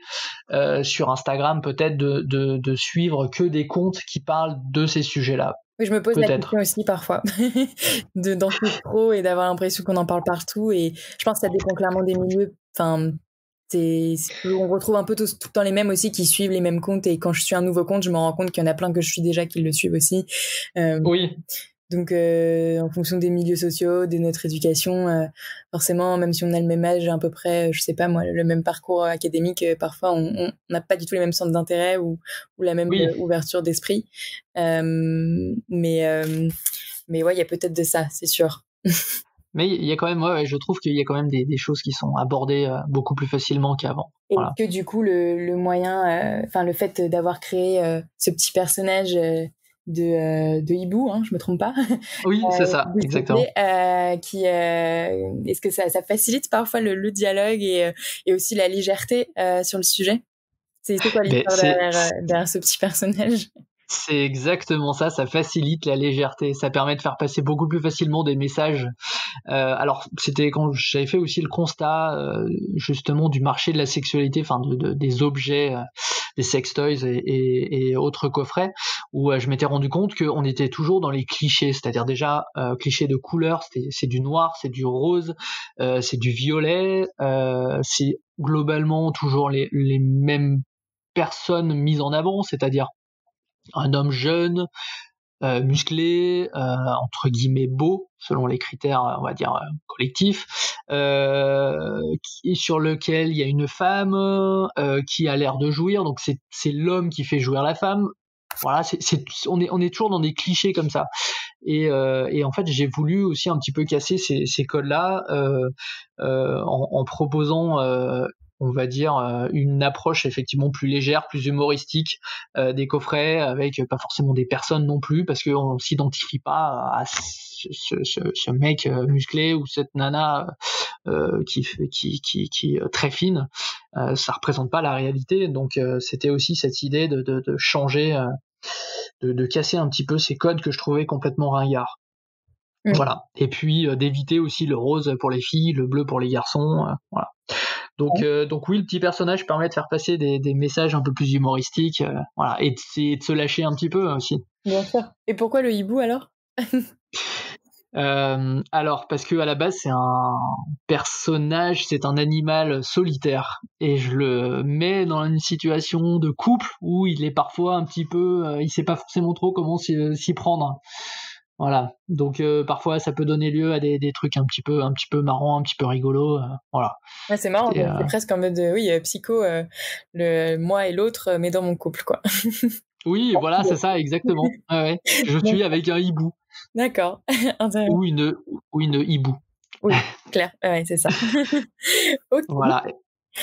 sur Instagram peut-être de suivre que des comptes qui parlent de ces sujets-là. Oui, je me pose la Peut-être. question aussi parfois d'en faire trop et d'avoir l'impression qu'on en parle partout. Et je pense que ça dépend clairement des milieux. Enfin, on retrouve un peu tout le temps les mêmes aussi qui suivent les mêmes comptes. Et quand je suis un nouveau compte, je me rends compte qu'il y en a plein que je suis déjà qui le suivent aussi. Oui, Donc, en fonction des milieux sociaux, de notre éducation, forcément, même si on a le même âge, à peu près, je sais pas moi, le même parcours académique, parfois on n'a pas du tout les mêmes centres d'intérêt ou la même oui. ouverture d'esprit. Mais ouais, il y a peut-être de ça, c'est sûr. Mais il y a quand même, ouais, je trouve qu'il y a quand même des choses qui sont abordées beaucoup plus facilement qu'avant. Et Voilà. que du coup, le moyen, enfin, le fait d'avoir créé ce petit personnage de hibou, hein, je me trompe pas, Oui, c'est ça, de exactement. est-ce que ça facilite parfois le dialogue et aussi la légèreté sur le sujet? C'est quoi Mais l'histoire derrière ce petit personnage? c'est exactement ça, ça facilite la légèreté, ça permet de faire passer beaucoup plus facilement des messages. Alors c'était quand j'avais fait aussi le constat justement du marché de la sexualité, enfin des objets, des sextoys et autres coffrets, où je m'étais rendu compte qu'on était toujours dans les clichés, c'est-à-dire déjà clichés de couleur, c'est du noir, c'est du rose, c'est du violet, c'est globalement toujours les mêmes personnes mises en avant, c'est-à-dire un homme jeune, musclé, entre guillemets beau, selon les critères, on va dire, collectifs, sur lequel il y a une femme qui a l'air de jouir, donc c'est l'homme qui fait jouir la femme. Voilà, on est toujours dans des clichés comme ça. Et en fait, j'ai voulu aussi un petit peu casser ces codes-là en proposant on va dire, une approche effectivement plus légère, plus humoristique des coffrets, avec pas forcément des personnes non plus, parce qu'on s'identifie pas à ce mec musclé ou cette nana qui est très fine. Ça représente pas la réalité, donc c'était aussi cette idée de changer, de casser un petit peu ces codes que je trouvais complètement ringards. Voilà. Et puis d'éviter aussi le rose pour les filles, le bleu pour les garçons. Voilà. Donc oui, le petit personnage permet de faire passer des messages un peu plus humoristiques, voilà, et de se lâcher un petit peu aussi. Bien sûr. Et pourquoi le hibou alors? Alors parce que à la base c'est un personnage, c'est un animal solitaire, et je le mets dans une situation de couple où il est parfois un petit peu, il sait pas forcément trop comment s'y prendre. Voilà, donc parfois ça peut donner lieu à des trucs un petit peu marrants, un petit peu rigolos, voilà. Ouais, c'est marrant, c'est presque en mode Psycho, le moi et l'autre, mais dans mon couple, quoi. Oui, voilà, c'est ça, exactement. Ouais. Je suis avec un hibou. D'accord. Ou une hibou. Oui, clair. Ouais, c'est ça. Okay. Voilà.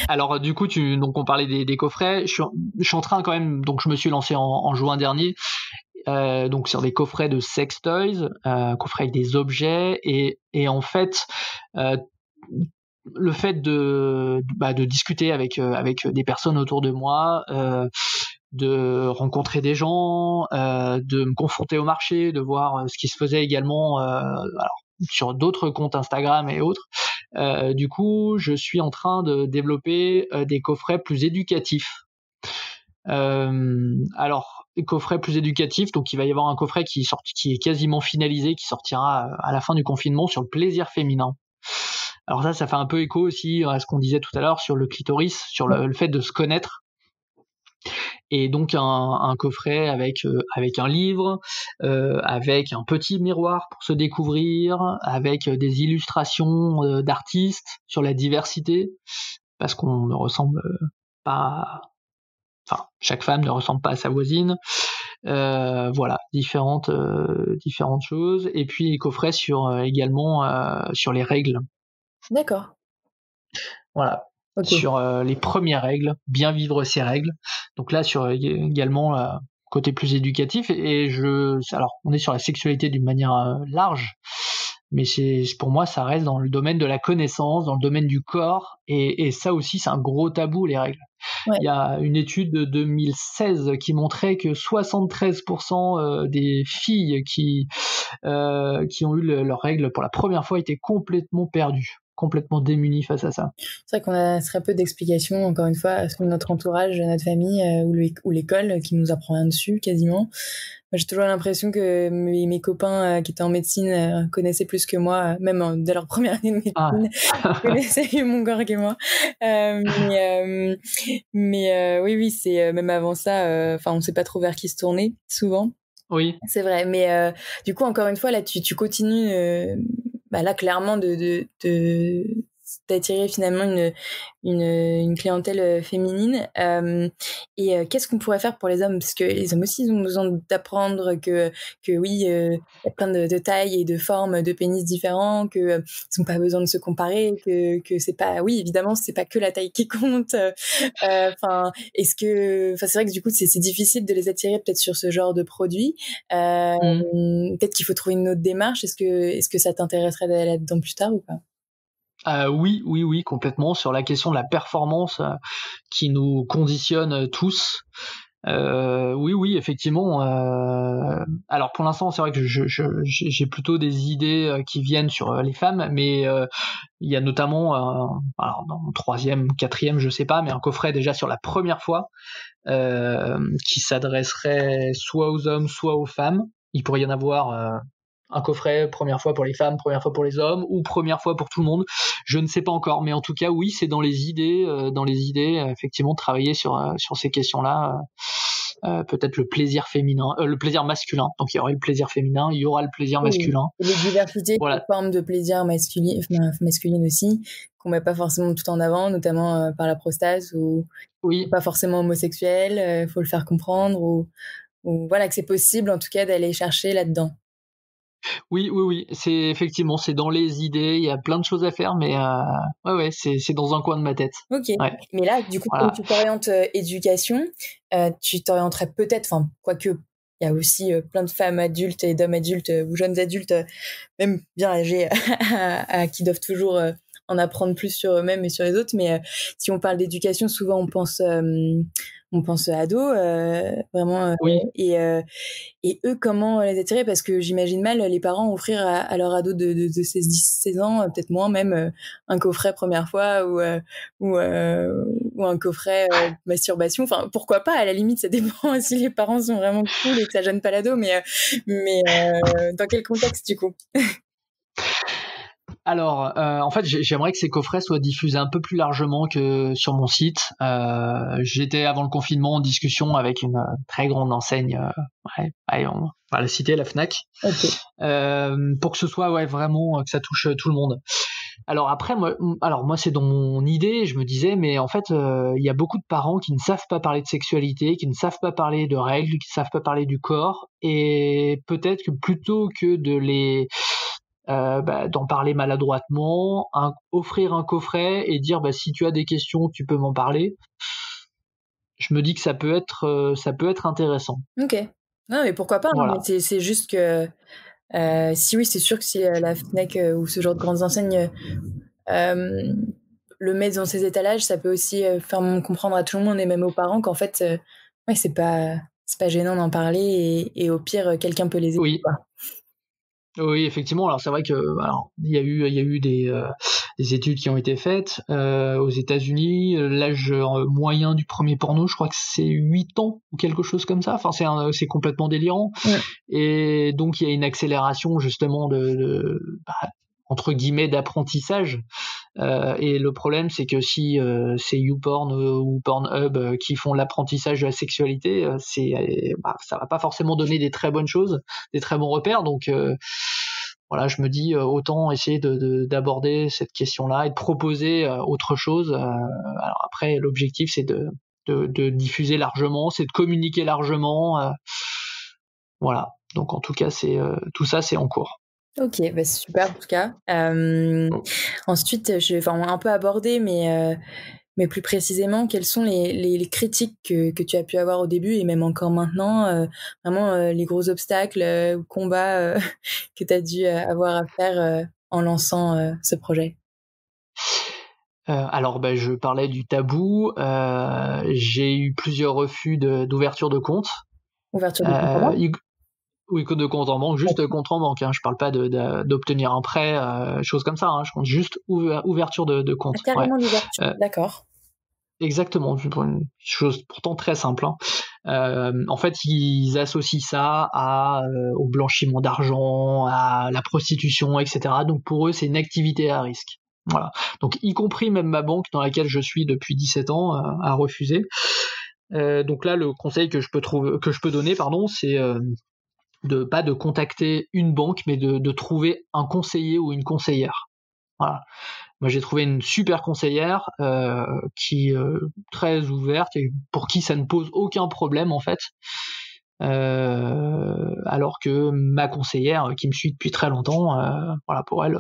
Alors du coup, donc on parlait des coffrets. Je suis en train quand même, donc je me suis lancé en juin dernier, donc sur des coffrets de sex toys, coffrets avec des objets, et en fait, le fait de discuter avec des personnes autour de moi, de rencontrer des gens, de me confronter au marché, de voir ce qui se faisait également, alors sur d'autres comptes Instagram et autres. Du coup, je suis en train de développer des coffrets plus éducatifs. Alors, coffret plus éducatif, donc il va y avoir un coffret qui est quasiment finalisé, qui sortira à la fin du confinement, sur le plaisir féminin. Alors ça fait un peu écho aussi à ce qu'on disait tout à l'heure sur le clitoris, sur le fait de se connaître. Et donc un coffret avec un livre, avec un petit miroir pour se découvrir, avec des illustrations d'artistes sur la diversité, parce qu'on ne ressemble pas, enfin chaque femme ne ressemble pas à sa voisine. Voilà, différentes choses. Et puis coffret également sur les règles. D'accord. Voilà. Okay. Sur les premières règles, bien vivre ses règles. Donc là, sur également côté plus éducatif, alors on est sur la sexualité d'une manière large, mais pour moi ça reste dans le domaine de la connaissance, dans le domaine du corps, et ça aussi c'est un gros tabou, les règles. Ouais. Il y a une étude de 2016 qui montrait que 73% des filles qui ont eu leurs règles pour la première fois étaient complètement perdues, complètement démunies face à ça. C'est vrai qu'on a très peu d'explications, encore une fois, sur notre entourage, notre famille ou l'école qui nous apprend rien dessus, quasiment. Moi, j'ai toujours l'impression que mes copains qui étaient en médecine connaissaient plus que moi, même dès leur première année de médecine, connaissaient mieux mon corps que moi. Mais oui, c'est même avant ça, on ne sait pas trop vers qui se tourner, souvent. Oui. C'est vrai, mais du coup, encore une fois, là, tu continues, là, clairement, d'attirer finalement une clientèle féminine. Et qu'est-ce qu'on pourrait faire pour les hommes? Parce que les hommes aussi, ils ont besoin d'apprendre que oui, il y a plein de tailles et de formes de pénis différents, que ils n'ont pas besoin de se comparer, que c'est pas, oui, évidemment, c'est pas que la taille qui compte. C'est vrai que du coup, c'est difficile de les attirer peut-être sur ce genre de produit. Peut-être qu'il faut trouver une autre démarche. Est-ce que ça t'intéresserait d'aller là-dedans plus tard ou pas? Oui, complètement, sur la question de la performance qui nous conditionne tous. Oui, effectivement. Alors pour l'instant, c'est vrai que j'ai plutôt des idées qui viennent sur les femmes, mais il y a notamment, alors dans le 3e, 4e, je sais pas, mais un coffret déjà sur la première fois qui s'adresserait soit aux hommes, soit aux femmes. Il pourrait y en avoir un coffret première fois pour les femmes, première fois pour les hommes, ou première fois pour tout le monde. Je ne sais pas encore, mais en tout cas, oui, c'est dans les idées, effectivement, de travailler sur ces questions-là. Peut-être le plaisir féminin, le plaisir masculin. Donc il y aurait le plaisir féminin, il y aura le plaisir masculin. Et les diversités, voilà. Les formes de plaisir masculine aussi, qu'on met pas forcément tout en avant, notamment par la prostate, ou pas forcément homosexuel, faut le faire comprendre, ou voilà, que c'est possible en tout cas d'aller chercher là-dedans. Oui, oui, oui, c'est dans les idées, il y a plein de choses à faire, mais ouais, c'est dans un coin de ma tête. Ok. Ouais, Mais là, du coup, comme voilà. tu t'orientes éducation, tu t'orienterais peut-être, enfin, quoique, il y a aussi plein de femmes adultes et d'hommes adultes ou jeunes adultes, même bien âgés, qui doivent toujours en apprendre plus sur eux-mêmes et sur les autres. Mais si on parle d'éducation, souvent on pense ados, vraiment. Oui, Et eux, comment les attirer? Parce que j'imagine mal les parents offrir à leur ado de 16 ans, peut-être moins même, un coffret première fois ou, ou un coffret masturbation. Enfin, pourquoi pas? À la limite, ça dépend si les parents sont vraiment cool et que ça gêne pas l'ado. Mais dans quel contexte du coup? alors, en fait, j'aimerais que ces coffrets soient diffusés un peu plus largement que sur mon site. J'étais avant le confinement en discussion avec une très grande enseigne, allez, on va la citer, la Fnac, Ok. pour que ce soit vraiment que ça touche tout le monde. Alors après, moi c'est dans mon idée, je me disais, mais en fait, il y a beaucoup de parents qui ne savent pas parler de sexualité, qui ne savent pas parler de règles, qui ne savent pas parler du corps, et peut-être que plutôt que de d'en parler maladroitement, offrir un coffret et dire si tu as des questions, tu peux m'en parler. Je me dis que ça peut être intéressant. Ok. Non, mais pourquoi pas, hein, mais Voilà. c'est juste que si oui, c'est sûr que si la Fnac ou ce genre de grandes enseignes euh, le met dans ses étalages, ça peut aussi faire comprendre à tout le monde et même aux parents qu'en fait, ouais, c'est pas gênant d'en parler et au pire, quelqu'un peut les aider, Oui. quoi. Oui, effectivement. Alors c'est vrai que il y a eu des études qui ont été faites aux États-Unis. L'âge moyen du premier porno, je crois que c'est 8 ans ou quelque chose comme ça. Enfin, c'est complètement délirant. Ouais. Et donc il y a une accélération justement entre guillemets d'apprentissage. Et le problème, c'est que si c'est YouPorn ou Pornhub qui font l'apprentissage de la sexualité, ça va pas forcément donner des très bonnes choses, des très bons repères. Donc voilà, je me dis autant essayer d'aborder cette question-là et de proposer autre chose. Alors après, l'objectif, c'est de diffuser largement, c'est de communiquer largement. Voilà. Donc en tout cas, tout ça, c'est en cours. Ok, bah c'est super en tout cas. Ensuite, enfin, on a un peu abordé, mais plus précisément, quelles sont les critiques que tu as pu avoir au début et même encore maintenant, vraiment les gros obstacles ou combats que tu as dû avoir à faire en lançant ce projet? Alors, je parlais du tabou. J'ai eu plusieurs refus d'ouverture de compte. Ouverture de compte en Euh, banque? y- oui, de compte en banque, juste compte en banque. Hein. Je parle pas d'obtenir un prêt, choses comme ça. Hein. Je compte juste ouverture de Ah, compte. Ouais. carrément l'ouverture, Euh, d'accord. Exactement. Pour une chose pourtant très simple. Hein. En fait, ils associent ça au blanchiment d'argent, à la prostitution, etc. Donc pour eux, c'est une activité à risque. Voilà. Donc y compris même ma banque dans laquelle je suis depuis 17 ans a refusé. Donc là, le conseil que je peux donner, pardon, c'est pas de contacter une banque, mais de trouver un conseiller ou une conseillère. Voilà. Moi, j'ai trouvé une super conseillère qui est très ouverte et pour qui ça ne pose aucun problème en fait. Alors que ma conseillère, qui me suit depuis très longtemps, voilà, pour elle,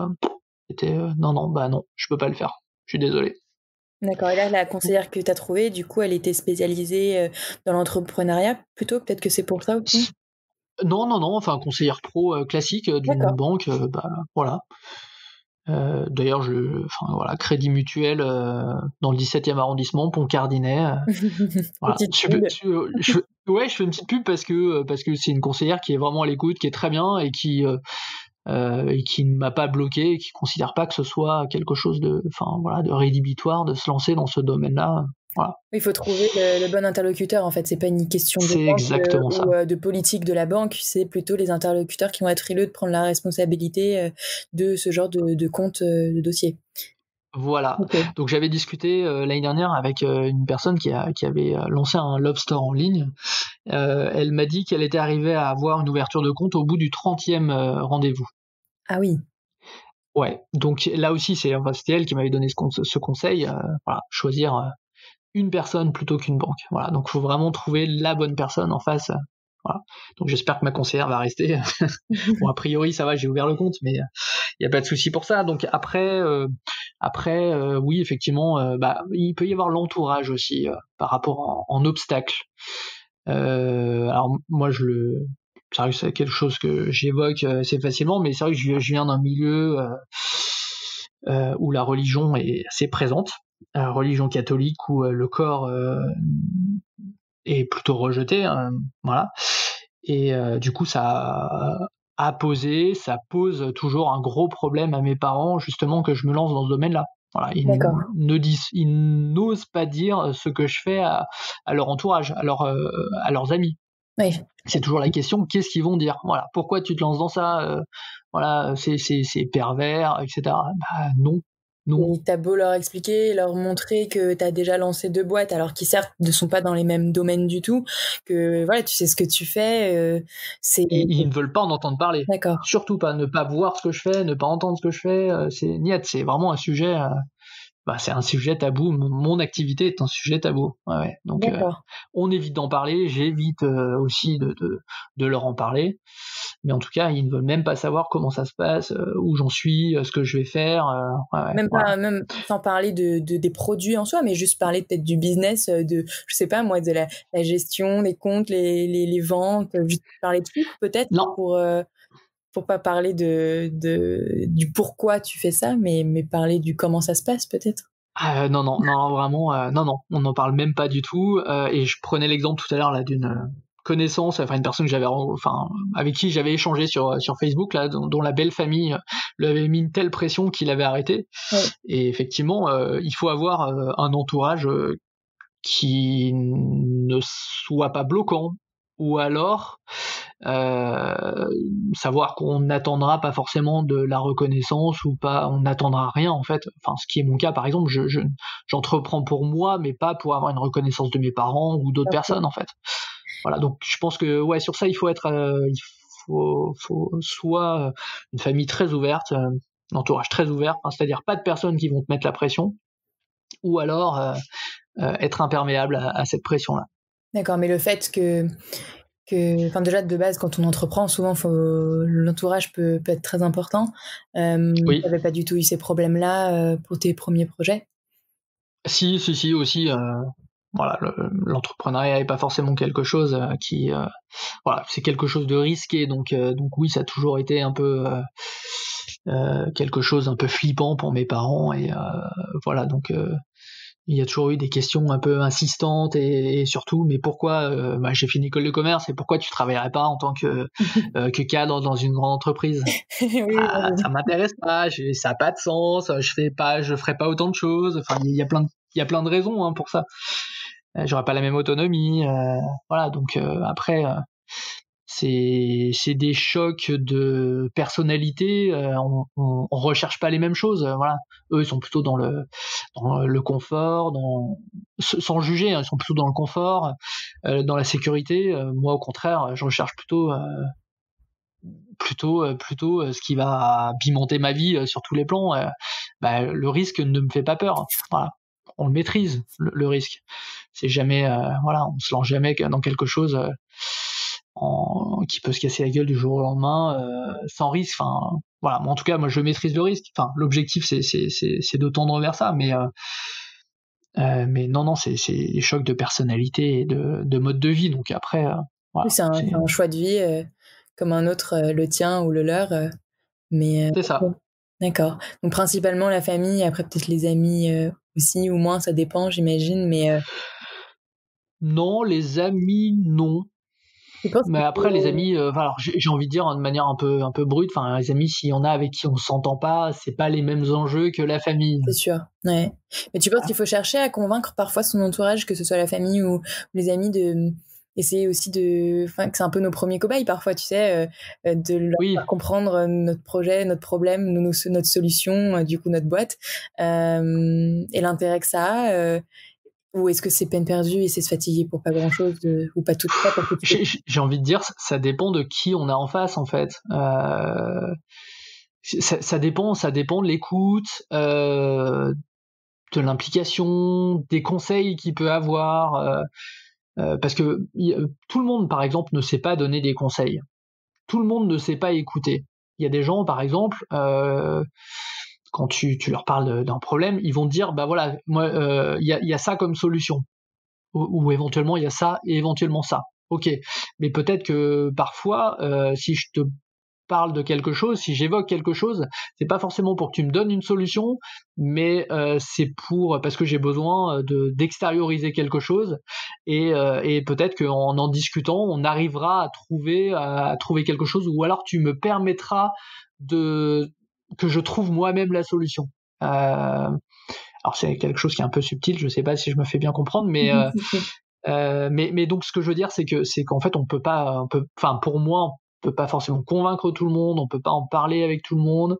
c'était non, non, non, je peux pas le faire. Je suis désolé. D'accord. Et là, la conseillère que tu as trouvée, du coup, elle était spécialisée dans l'entrepreneuriat plutôt? Peut-être que c'est pour ça aussi? Non, non, non, enfin conseillère pro classique d'une D'accord. banque, voilà. D'ailleurs, enfin voilà, Crédit Mutuel dans le 17e arrondissement, Pont Cardinet. Voilà. Petite pub. Ouais, je fais une petite pub parce que c'est une conseillère qui est vraiment à l'écoute, qui est très bien et qui ne m'a pas bloqué, et qui considère pas que ce soit quelque chose de rédhibitoire de se lancer dans ce domaine-là. Voilà. Il faut trouver le bon interlocuteur, en fait. C'est pas une question de C'est banque exactement ça. ou de politique de la banque. C'est plutôt les interlocuteurs qui vont être frileux de prendre la responsabilité de ce genre de compte, de dossier. Voilà. Ok. Donc j'avais discuté l'année dernière avec une personne qui avait lancé un Love Store en ligne. Elle m'a dit qu'elle était arrivée à avoir une ouverture de compte au bout du 30e rendez-vous. Ah oui. Ouais. Donc là aussi, c'était elle qui m'avait donné ce conseil. Voilà, choisir une personne plutôt qu'une banque. Voilà. Donc il faut vraiment trouver la bonne personne en face. Voilà. Donc j'espère que ma conseillère va rester. Bon, a priori ça va, j'ai ouvert le compte, mais il y a pas de souci pour ça. Donc après, oui, effectivement, il peut y avoir l'entourage aussi par rapport en obstacle. Alors moi c'est vrai que c'est quelque chose que j'évoque assez facilement, mais c'est vrai que je viens d'un milieu où la religion est assez présente, religion catholique où le corps est plutôt rejeté, voilà. Et du coup, ça pose toujours un gros problème à mes parents, justement, que je me lance dans ce domaine-là. Voilà, D'accord. ils n'osent pas dire ce que je fais à leur entourage, à leurs amis. Oui. C'est toujours la question, qu'est-ce qu'ils vont dire? Voilà, pourquoi tu te lances dans ça? Voilà, c'est pervers, etc. Bah non, non. Et t'as beau leur expliquer, leur montrer que t'as déjà lancé 2 boîtes, alors qu'ils certes ne sont pas dans les mêmes domaines du tout, que voilà, tu sais ce que tu fais, c'est... Ils ne veulent pas en entendre parler. D'accord. Surtout pas, ne pas voir ce que je fais, ne pas entendre ce que je fais, c'est niet, c'est vraiment un sujet, c'est un sujet tabou. Mon activité est un sujet tabou. Ouais. Donc on évite d'en parler, j'évite aussi de leur en parler. Mais en tout cas, ils ne veulent même pas savoir comment ça se passe, où j'en suis, ce que je vais faire. Même pas, même sans parler des produits en soi, mais juste parler peut-être du business, je sais pas moi, de la gestion, des comptes, les ventes, juste parler de chiffres peut-être. Non. Pour pas parler du pourquoi tu fais ça, mais parler du comment ça se passe peut-être. Non, vraiment, non, on n'en parle même pas du tout. Et je prenais l'exemple tout à l'heure là d'une connaissance, enfin une personne que avec qui j'avais échangé sur Facebook là, dont la belle famille lui avait mis une telle pression qu'il avait arrêté. Ouais. Et effectivement, il faut avoir un entourage qui ne soit pas bloquant, ou alors savoir qu'on n'attendra pas forcément de la reconnaissance, ou pas, on n'attendra rien en fait. Enfin, ce qui est mon cas par exemple, j'entreprends pour moi, mais pas pour avoir une reconnaissance de mes parents ou d'autres personnes en fait. Voilà, donc je pense que ouais, sur ça il faut être, faut soit une famille très ouverte, un entourage très ouvert, c'est-à-dire pas de personnes qui vont te mettre la pression, ou alors être imperméable à cette pression-là. D'accord, mais le fait enfin déjà de base quand on entreprend, souvent l'entourage peut être très important. Oui. T'avais pas du tout eu ces problèmes-là pour tes premiers projets? Si aussi. Voilà, l'entrepreneuriat est pas forcément quelque chose qui, voilà, c'est quelque chose de risqué, donc oui, ça a toujours été un peu quelque chose un peu flippant pour mes parents, et voilà, donc il y a toujours eu des questions un peu insistantes, et surtout, mais pourquoi j'ai fait une école de commerce, et pourquoi tu travaillerais pas en tant que cadre dans une grande entreprise? Oui, Ça m'intéresse pas, ça a pas de sens, je ferai pas autant de choses. Enfin, il y a plein de raisons pour ça. J'aurais pas la même autonomie, voilà. Donc après, c'est des chocs de personnalité. On recherche pas les mêmes choses, voilà. Eux, ils sont plutôt dans le confort, sans juger, ils sont plutôt dans le confort, dans la sécurité. Moi, au contraire, je recherche plutôt ce qui va pimenter ma vie sur tous les plans. Le risque ne me fait pas peur. Voilà, on le maîtrise, le risque. C'est jamais, voilà, on se lance jamais dans quelque chose qui peut se casser la gueule du jour au lendemain sans risque. Enfin, voilà. En tout cas, moi, je maîtrise le risque. Enfin, l'objectif, c'est de tendre vers ça, mais non, c'est des chocs de personnalité et de mode de vie. Donc après, voilà, c'est un choix de vie comme un autre, le tien ou le leur. Mais c'est ça. D'accord. Donc principalement la famille, après peut-être les amis aussi, ou moins, ça dépend, j'imagine. Mais non, les amis, non. Mais après, les amis, alors j'ai envie de dire de manière un peu brute, enfin les amis, s'il y en a avec qui on s'entend pas, c'est pas les mêmes enjeux que la famille. C'est sûr, ouais. Mais tu penses qu'il faut chercher à convaincre parfois son entourage, que ce soit la famille ou les amis, essayer aussi que c'est un peu nos premiers cobayes parfois, tu sais, de leur faire comprendre notre projet, notre problème, notre solution, du coup notre boîte, et l'intérêt que ça a, ou est-ce que c'est peine perdue et c'est se fatiguer pour pas grand-chose, ou pas tout ça pour tout de suite? J'ai envie de dire, ça dépend de qui on a en face en fait. Ça dépend de l'écoute, de l'implication, des conseils qu'il peut avoir. parce que tout le monde, par exemple, ne sait pas donner des conseils. Tout le monde ne sait pas écouter. Il y a des gens, par exemple, quand tu leur parles d'un problème, ils vont te dire, bah voilà, moi, il y a ça comme solution, ou éventuellement il y a ça et éventuellement ça. Ok, mais peut-être que parfois, si je te parle de quelque chose, si j'évoque quelque chose, c'est pas forcément pour que tu me donnes une solution, mais c'est parce que j'ai besoin d'extérioriser quelque chose, et peut-être qu'en discutant, on arrivera à trouver quelque chose, ou alors tu me permettras que je trouve moi-même la solution. Alors c'est quelque chose qui est un peu subtil, je sais pas si je me fais bien comprendre, mais donc ce que je veux dire, c'est qu'en fait enfin pour moi, on peut pas forcément convaincre tout le monde, on peut pas en parler avec tout le monde.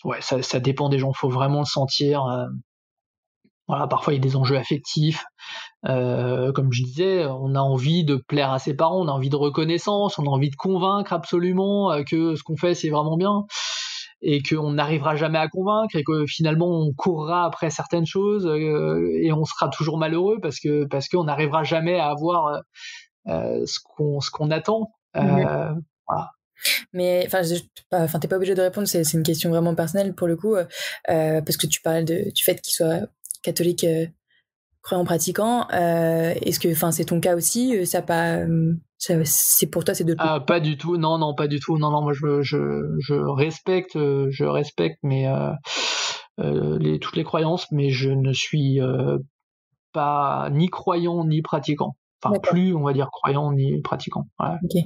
Ouais, ça dépend des gens, faut vraiment le sentir. Voilà, parfois il y a des enjeux affectifs. Comme je disais, on a envie de plaire à ses parents, on a envie de reconnaissance, on a envie de convaincre absolument que ce qu'on fait c'est vraiment bien, et qu'on n'arrivera jamais à convaincre, et que finalement on courra après certaines choses, et on sera toujours malheureux parce qu'on n'arrivera jamais à avoir ce qu'on attend. Voilà. Mais enfin, t'es pas obligé de répondre. C'est une question vraiment personnelle pour le coup, parce que tu parles du fait qu'il soit catholique, croyant pratiquant. Est-ce que, enfin, c'est ton cas aussi? C'est pour toi, c'est de. Pas du tout. Non, pas du tout. Non, moi je respecte, mais toutes les croyances, mais je ne suis pas ni croyant ni pratiquant. Enfin, plus, on va dire, croyant ni pratiquant. Voilà. Ok.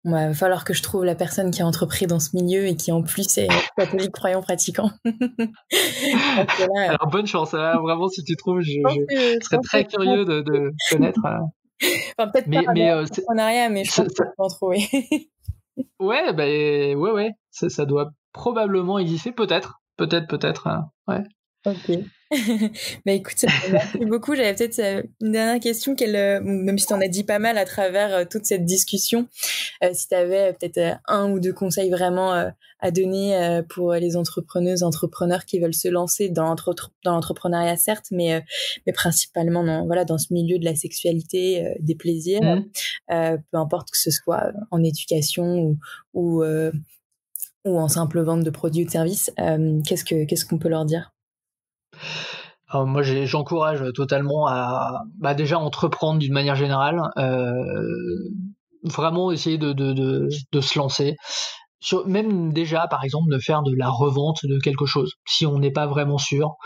Bon, va falloir que je trouve la personne qui a entrepris dans ce milieu et qui en plus est catholique, croyant, pratiquant. Alors bonne chance. Vraiment, si tu trouves, je serais très curieux de connaître. Enfin, peut-être pas l'entrepreneuriat, mais je pense que je peux en trouver. Ouais, ça doit probablement exister, peut-être, ouais. Ok. Bah écoute, merci beaucoup. J'avais peut-être une dernière question, même si tu en as dit pas mal à travers toute cette discussion, si tu avais peut-être un ou deux conseils vraiment à donner pour les entrepreneuses, entrepreneurs qui veulent se lancer dans l'entrepreneuriat, certes, mais principalement dans ce milieu de la sexualité, des plaisirs, peu importe que ce soit en éducation ou en simple vente de produits ou de services, qu'est-ce qu'on peut leur dire? Alors moi, j'encourage totalement à déjà entreprendre d'une manière générale, vraiment essayer de se lancer. Même déjà, par exemple, de faire de la revente de quelque chose, si on n'est pas vraiment sûr,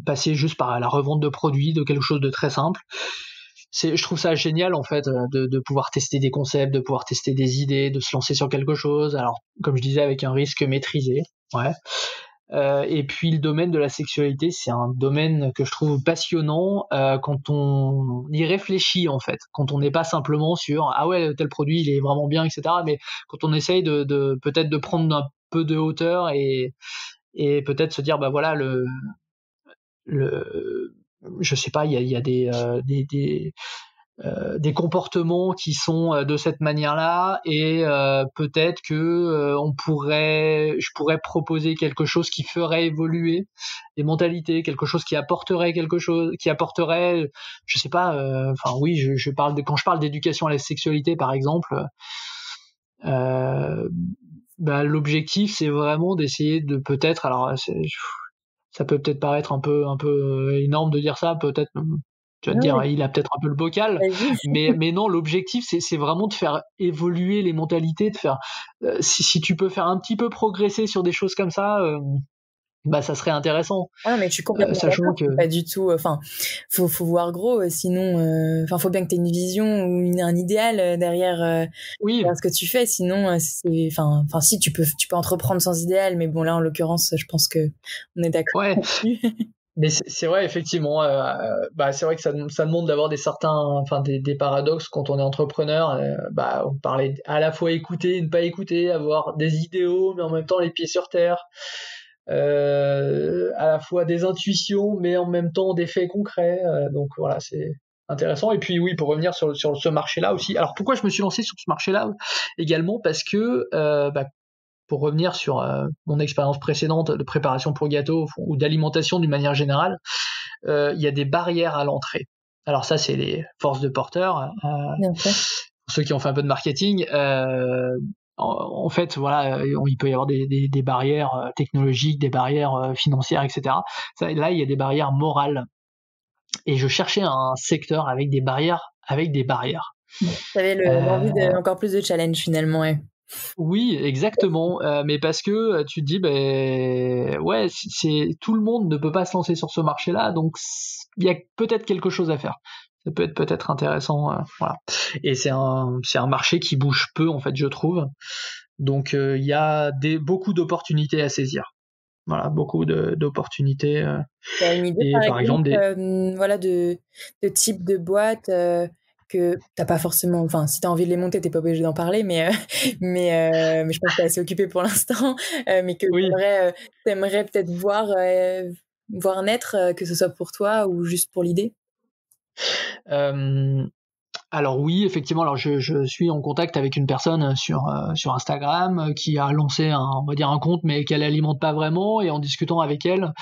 passer juste par la revente de produits, de quelque chose de très simple. Je trouve ça génial en fait, de pouvoir tester des concepts, de pouvoir tester des idées, de se lancer sur quelque chose. Alors, comme je disais, avec un risque maîtrisé, ouais. Et puis le domaine de la sexualité, c'est un domaine que je trouve passionnant quand on y réfléchit en fait, quand on n'est pas simplement sur ah ouais tel produit il est vraiment bien, etc. Mais quand on essaye de peut-être de prendre un peu de hauteur, et peut-être se dire bah voilà je sais pas, il y a des comportements qui sont de cette manière-là, et peut-être que je pourrais proposer quelque chose qui ferait évoluer les mentalités, quelque chose qui apporterait je sais pas, enfin oui, je parle quand je parle d'éducation à la sexualité par exemple, l'objectif c'est vraiment d'essayer de peut-être, alors ça peut peut-être paraître un peu énorme de dire ça, peut-être. Tu vas te dire, il a peut-être un peu le bocal, mais non, l'objectif, c'est vraiment de faire évoluer les mentalités, de faire, si tu peux faire un petit peu progresser sur des choses comme ça, ça serait intéressant. Ah, mais je suis complètement d'accord, que pas du tout, enfin, faut voir gros, sinon, enfin, faut bien que t'aies une vision ou un idéal derrière ce que tu fais, sinon, enfin, si tu peux entreprendre sans idéal, mais bon, là, en l'occurrence, je pense que on est d'accord. Ouais. Mais c'est vrai, effectivement, c'est vrai que ça demande d'avoir des paradoxes quand on est entrepreneur. On parlait à la fois écouter, ne pas écouter, avoir des idéaux, mais en même temps les pieds sur terre, à la fois des intuitions, mais en même temps des faits concrets. Donc voilà, c'est intéressant. Et puis oui, pour revenir sur ce marché-là aussi. Alors pourquoi je me suis lancé sur ce marché-là également, parce que pour revenir sur mon expérience précédente de préparation pour gâteau ou d'alimentation d'une manière générale, il y a des barrières à l'entrée. Alors ça, c'est les forces de porteur. Pour ceux qui ont fait un peu de marketing, en fait, voilà, il peut y avoir des barrières technologiques, des barrières financières, etc. Là, il y a des barrières morales. Et je cherchais un secteur avec des barrières. Tu avais l'envie de encore plus de challenge finalement, ouais. Oui, exactement. Mais parce que tu te dis, ouais, tout le monde ne peut pas se lancer sur ce marché-là, donc il y a peut-être quelque chose à faire. Ça peut être peut-être intéressant, voilà. Et c'est un marché qui bouge peu, en fait, je trouve. Donc il y a beaucoup d'opportunités à saisir. Voilà, beaucoup d'opportunités. Tu as une idée, par exemple, voilà, de type de boîte que t'as pas forcément, enfin, si t'as envie de les monter, t'es pas obligé d'en parler, mais je pense que t'es assez occupé pour l'instant, mais que oui. t'aimerais peut-être voir naître, que ce soit pour toi ou juste pour l'idée. Alors oui, effectivement, alors je suis en contact avec une personne sur Instagram qui a lancé on va dire un compte, mais qu'elle alimente pas vraiment, et en discutant avec elle,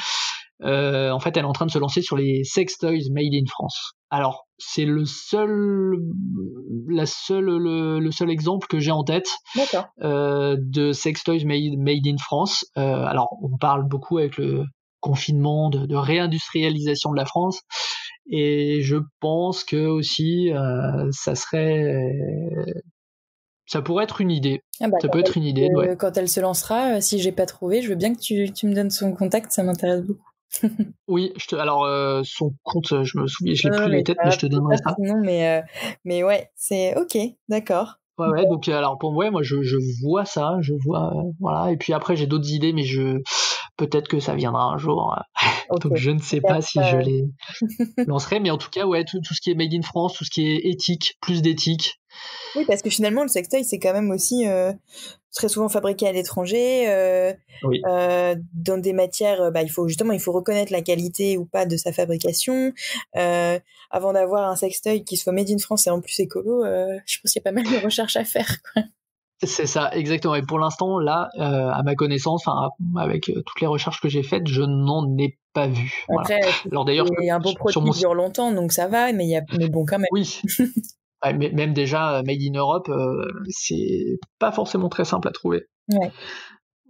en fait, elle est en train de se lancer sur les sex toys made in France. Alors, c'est le seul exemple que j'ai en tête de sex toys made in France. Alors, on parle beaucoup avec le confinement de réindustrialisation de la France, et je pense que aussi ça pourrait être une idée. Ça peut être une idée. Ouais. Quand elle se lancera, si j'ai pas trouvé, je veux bien que tu me donnes son contact, ça m'intéresse beaucoup. Oui, son compte, je me souviens, je l'ai plus les têtes, mais je te donnerai ça. Non, mais ouais, c'est ok, d'accord. Ouais, donc alors pour moi, je vois ça, voilà, et puis après j'ai d'autres idées, mais peut-être que ça viendra un jour. Okay. Donc je ne sais pas si je les lancerai, mais en tout cas, ouais, tout ce qui est made in France, tout ce qui est éthique, plus d'éthique. Oui, parce que finalement, le sextoy, c'est quand même aussi très souvent fabriqué à l'étranger, dans des matières, il faut reconnaître la qualité ou pas de sa fabrication. Avant d'avoir un sextoy qui soit made in France et en plus écolo, je pense qu'il y a pas mal de recherches à faire, quoi. C'est ça, exactement. Et pour l'instant, là, à ma connaissance, avec toutes les recherches que j'ai faites, je n'en ai pas vu. Après, voilà. Alors d'ailleurs, un beau produit dure longtemps, donc ça va, mais bon, quand même. Oui. Mais même déjà, Made in Europe, c'est pas forcément très simple à trouver. Ouais.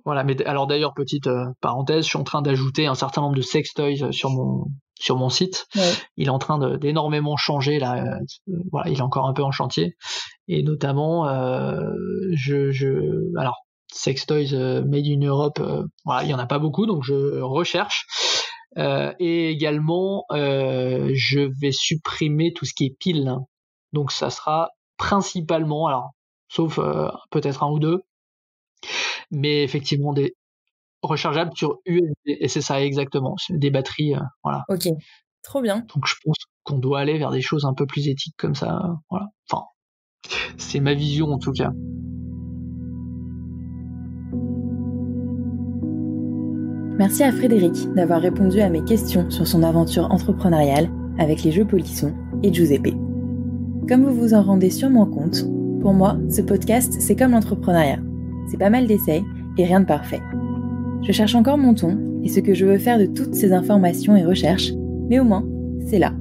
Voilà, mais alors d'ailleurs, petite parenthèse, je suis en train d'ajouter un certain nombre de sextoys sur mon site. Ouais. Il est en train d'énormément changer, là. Voilà, il est encore un peu en chantier. Et notamment, alors, sextoys Made in Europe, voilà, il y en a pas beaucoup, donc je recherche. Et également, je vais supprimer tout ce qui est piles. Donc ça sera principalement, alors sauf peut-être un ou deux, mais effectivement des rechargeables sur USB, et c'est ça exactement, c'est des batteries, voilà. Ok, trop bien. Donc je pense qu'on doit aller vers des choses un peu plus éthiques comme ça, voilà. Enfin, c'est ma vision en tout cas. Merci à Frédéric d'avoir répondu à mes questions sur son aventure entrepreneuriale avec les jeux Polisson et Giuseppe. Comme vous vous en rendez sûrement compte, pour moi, ce podcast, c'est comme l'entrepreneuriat. C'est pas mal d'essais et rien de parfait. Je cherche encore mon ton et ce que je veux faire de toutes ces informations et recherches, mais au moins, c'est là.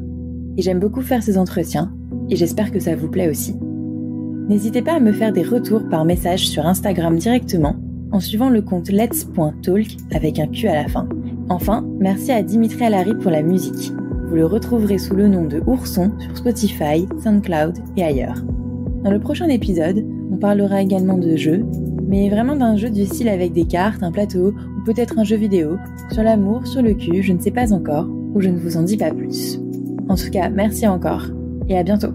Et j'aime beaucoup faire ces entretiens et j'espère que ça vous plaît aussi. N'hésitez pas à me faire des retours par message sur Instagram directement en suivant le compte lets.talk avec un Q à la fin. Enfin, merci à Dimitri Allary pour la musique. Vous le retrouverez sous le nom de Ourson sur Spotify, SoundCloud et ailleurs. Dans le prochain épisode, on parlera également de jeux, mais vraiment d'un jeu du style avec des cartes, un plateau ou peut-être un jeu vidéo, sur l'amour, sur le cul, je ne sais pas encore, ou je ne vous en dis pas plus. En tout cas, merci encore et à bientôt.